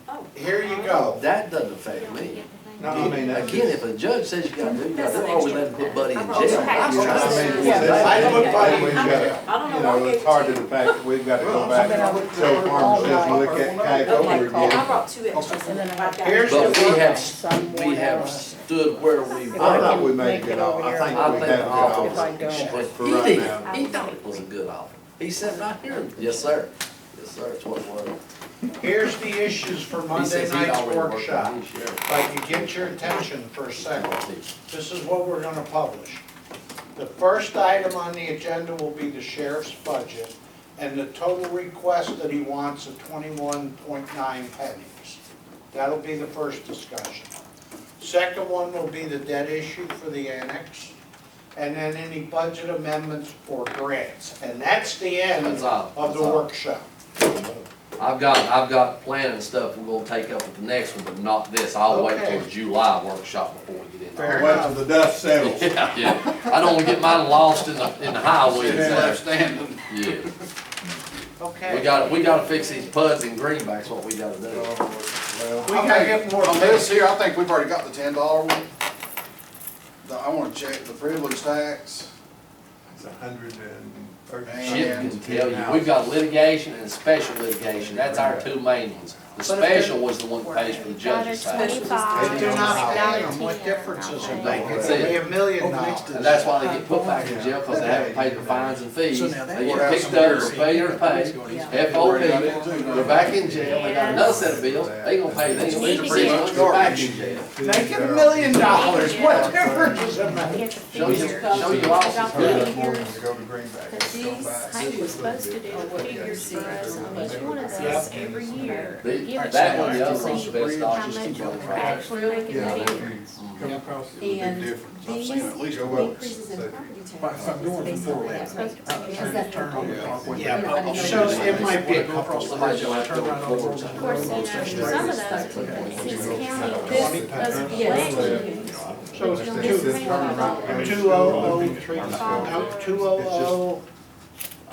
Oh. Here you go. that doesn't affect me. No, I mean, that's Again, if a judge says you gotta do, you gotta do, or we let him put Buddy in jail. I mean, I put Buddy we've in got, jail. I don't know you why know, I it's gave hard it to to the fact that we've got to go back and tell All farmers just right. look at cake Okay, over I again. brought 2 extras and then I got. Here's But the we have stood where we If I I were. thought we can made make a good it offer. over I here. think I we think have a the good offer If I offer. don't. For He right did. now. He thought it was a good offer. He said right here, yes, sir. Yes, sir, it's what it was. Here's the issues for He Monday says he night's already worked workshop. on his share. If I could get your attention for a second. This is what we're gonna publish. The first item on the agenda will be the sheriff's budget and the total request that he wants of 21.9 pennies. That'll be the first discussion. Second one will be the debt issue for the annex, and then any budget amendments or grants. And that's the end That's all. of the That's all. workshop. I've got planning stuff we're gonna take up at the next one, but not this. I'll wait till Okay. the July workshop before we get in Fair there. Wait till the dust settles. Yeah, yeah. I don't wanna get mine lost in the highways Sitting there there. standing. Yeah. Okay. We gotta fix these PUDs and greenbacks, what we gotta do. We gotta get more. On this here, I think we've already got the $10 one. I wanna check the privilege tax. It's 130. Chip can tell you, we've got litigation and special litigation, that's our two main ones. The special was the one that pays for the judge's tax. If they're not paying them, what difference does it make? It could be $1 million. And that's why they get put back in jail, because they haven't paid their fines and fees. So They now that- get picked up, for failure to pay, FOP, they're back in jail, they got another set of bills, they gonna pay them, Need they're to pretty get- much go back in jail. Make it $1 million, what difference does it make? Show you losses. Go to Greenback. Hank was supposed to do figures for us on each one of those every year. Give it That to one, us the other to one's see the best how option, much keep going we're for it. actually making Yeah, that if in. you come across it. And Difference. I've these seen at least Go up. increases in property tax. If I'm going from 4 lanes, Supposed to be- turn on the clock. Yeah, but so it might be a couple of Somebody's gonna have to go forward. Of course, you know, some of those, since the county This- doesn't yes. collect, So it's It's just two, turn around. 2003,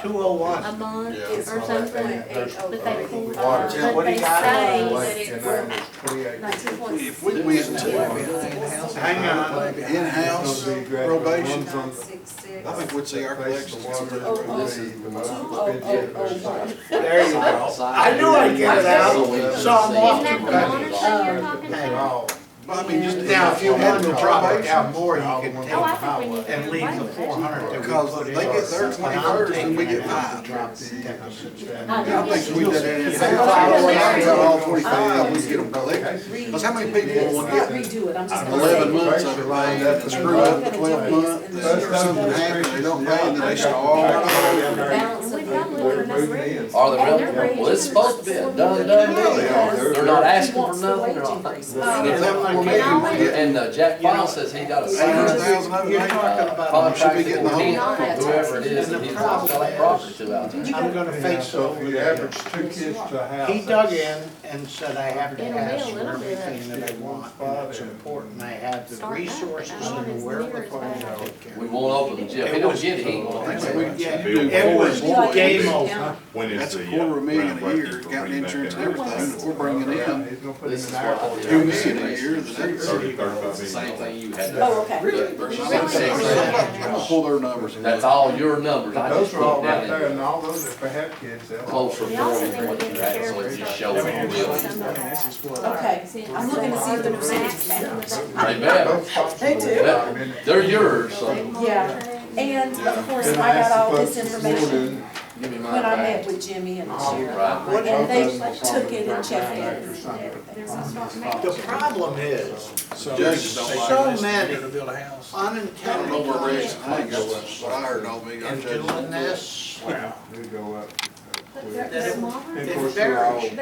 201. a month Yeah. or something, but they pull, What do but you they got? say that And then it's it's 28. 19.6. If we went to Hang on. in-house probation, I think we'd see our Face collections. the water, This the is- most expensive. There you go. I knew I'd get it out, so I'm off Isn't to that the budget. monitor you're talking about? But I mean, just. Now, if you wanted to drop it down more, you Oh, could I take think we need to. and leave the 400 that we Because put in. they get their And I'm 21st and taking we get it out. mine. Drop the standard. I think we did that in. If I Got all 25, we get them collected. Because how many people will Not get redo it, I'm just gonna say. 11 months of it paid and screw up the 12th month, or something happens, they don't pay, and then they start all over again. Balance And of we've got the. little enough room. Are they And they're really? Well, it's supposed to be a done deal. They're not asking for nothing, they're not. And Jack File says he got a signed 800,000 of it, You're ain't talking it? about, Should be contract getting the whole. intent, whoever it is that he's gonna sell that property to out there. I'm gonna Yeah, face it so over if we there. average 2 kids to a house. He dug in and said, I have to It'll be a ask for little bit. everything that I want, and it's important I have the Start back, resources but not and as the near as wherewithal bad. to take care We of it. won't open the jail. If he don't get it, he ain't gonna open it. Yeah, Bill it was Ford. game over. When is That's the, a $250,000 a groundbreaking year, for counting Greenback insurance and and everything that we're bringing in. He's gonna put This in is an what I hour. did. 2 million a year, then that's. 35 It's the same thing you had. Oh, okay. I'm gonna pull their numbers. That's all your numbers. I just Those are all put right down there, in and all those, if they have kids, they'll. closer We for also than need what to you get the had, so sheriff it's to just start showing doing really. some of that. Okay, I'm looking to see if the percentage. They better. Those costs They will do. go down, and They're yours, so Yeah, and of course, then I got asked all the this folks information morning, give me when mine I met back. with Jimmy and the all sheriff. Right. And they of them will took it and probably checked back it. or something. The problem is, So Judges don't like so this. many to build a house. I don't know where Rex Tank goes, what I heard all me, I'm in judging. doing this, Wow. They go up. They're that it- smaller. And It of course, they're all, varies.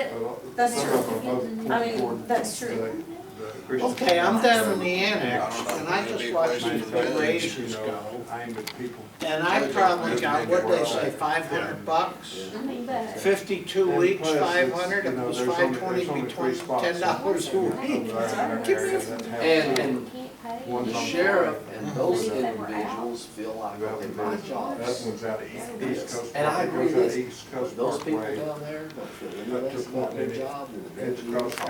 That's some true. of them are both I mean, toward that's the- true. the Christian okay, I'm down in the I annex, don't know, and I maybe just it watched was the the judge, raises you go. know, aimed at people. And I probably got, what they say, $500? I mean, but 52 And weeks, plus, it's, 500, you if it know, was there's only- 520, there's only it'd be three spots. $10 a week. Some of them in that area that have- And can't pay. One's the on sheriff and those If they were out. individuals feel like, okay, my That job's one's out of East Coast. And I agree goes out with East Coast those people Parkway. down there don't feel any Up to less about their Fort job than the It's deputy. across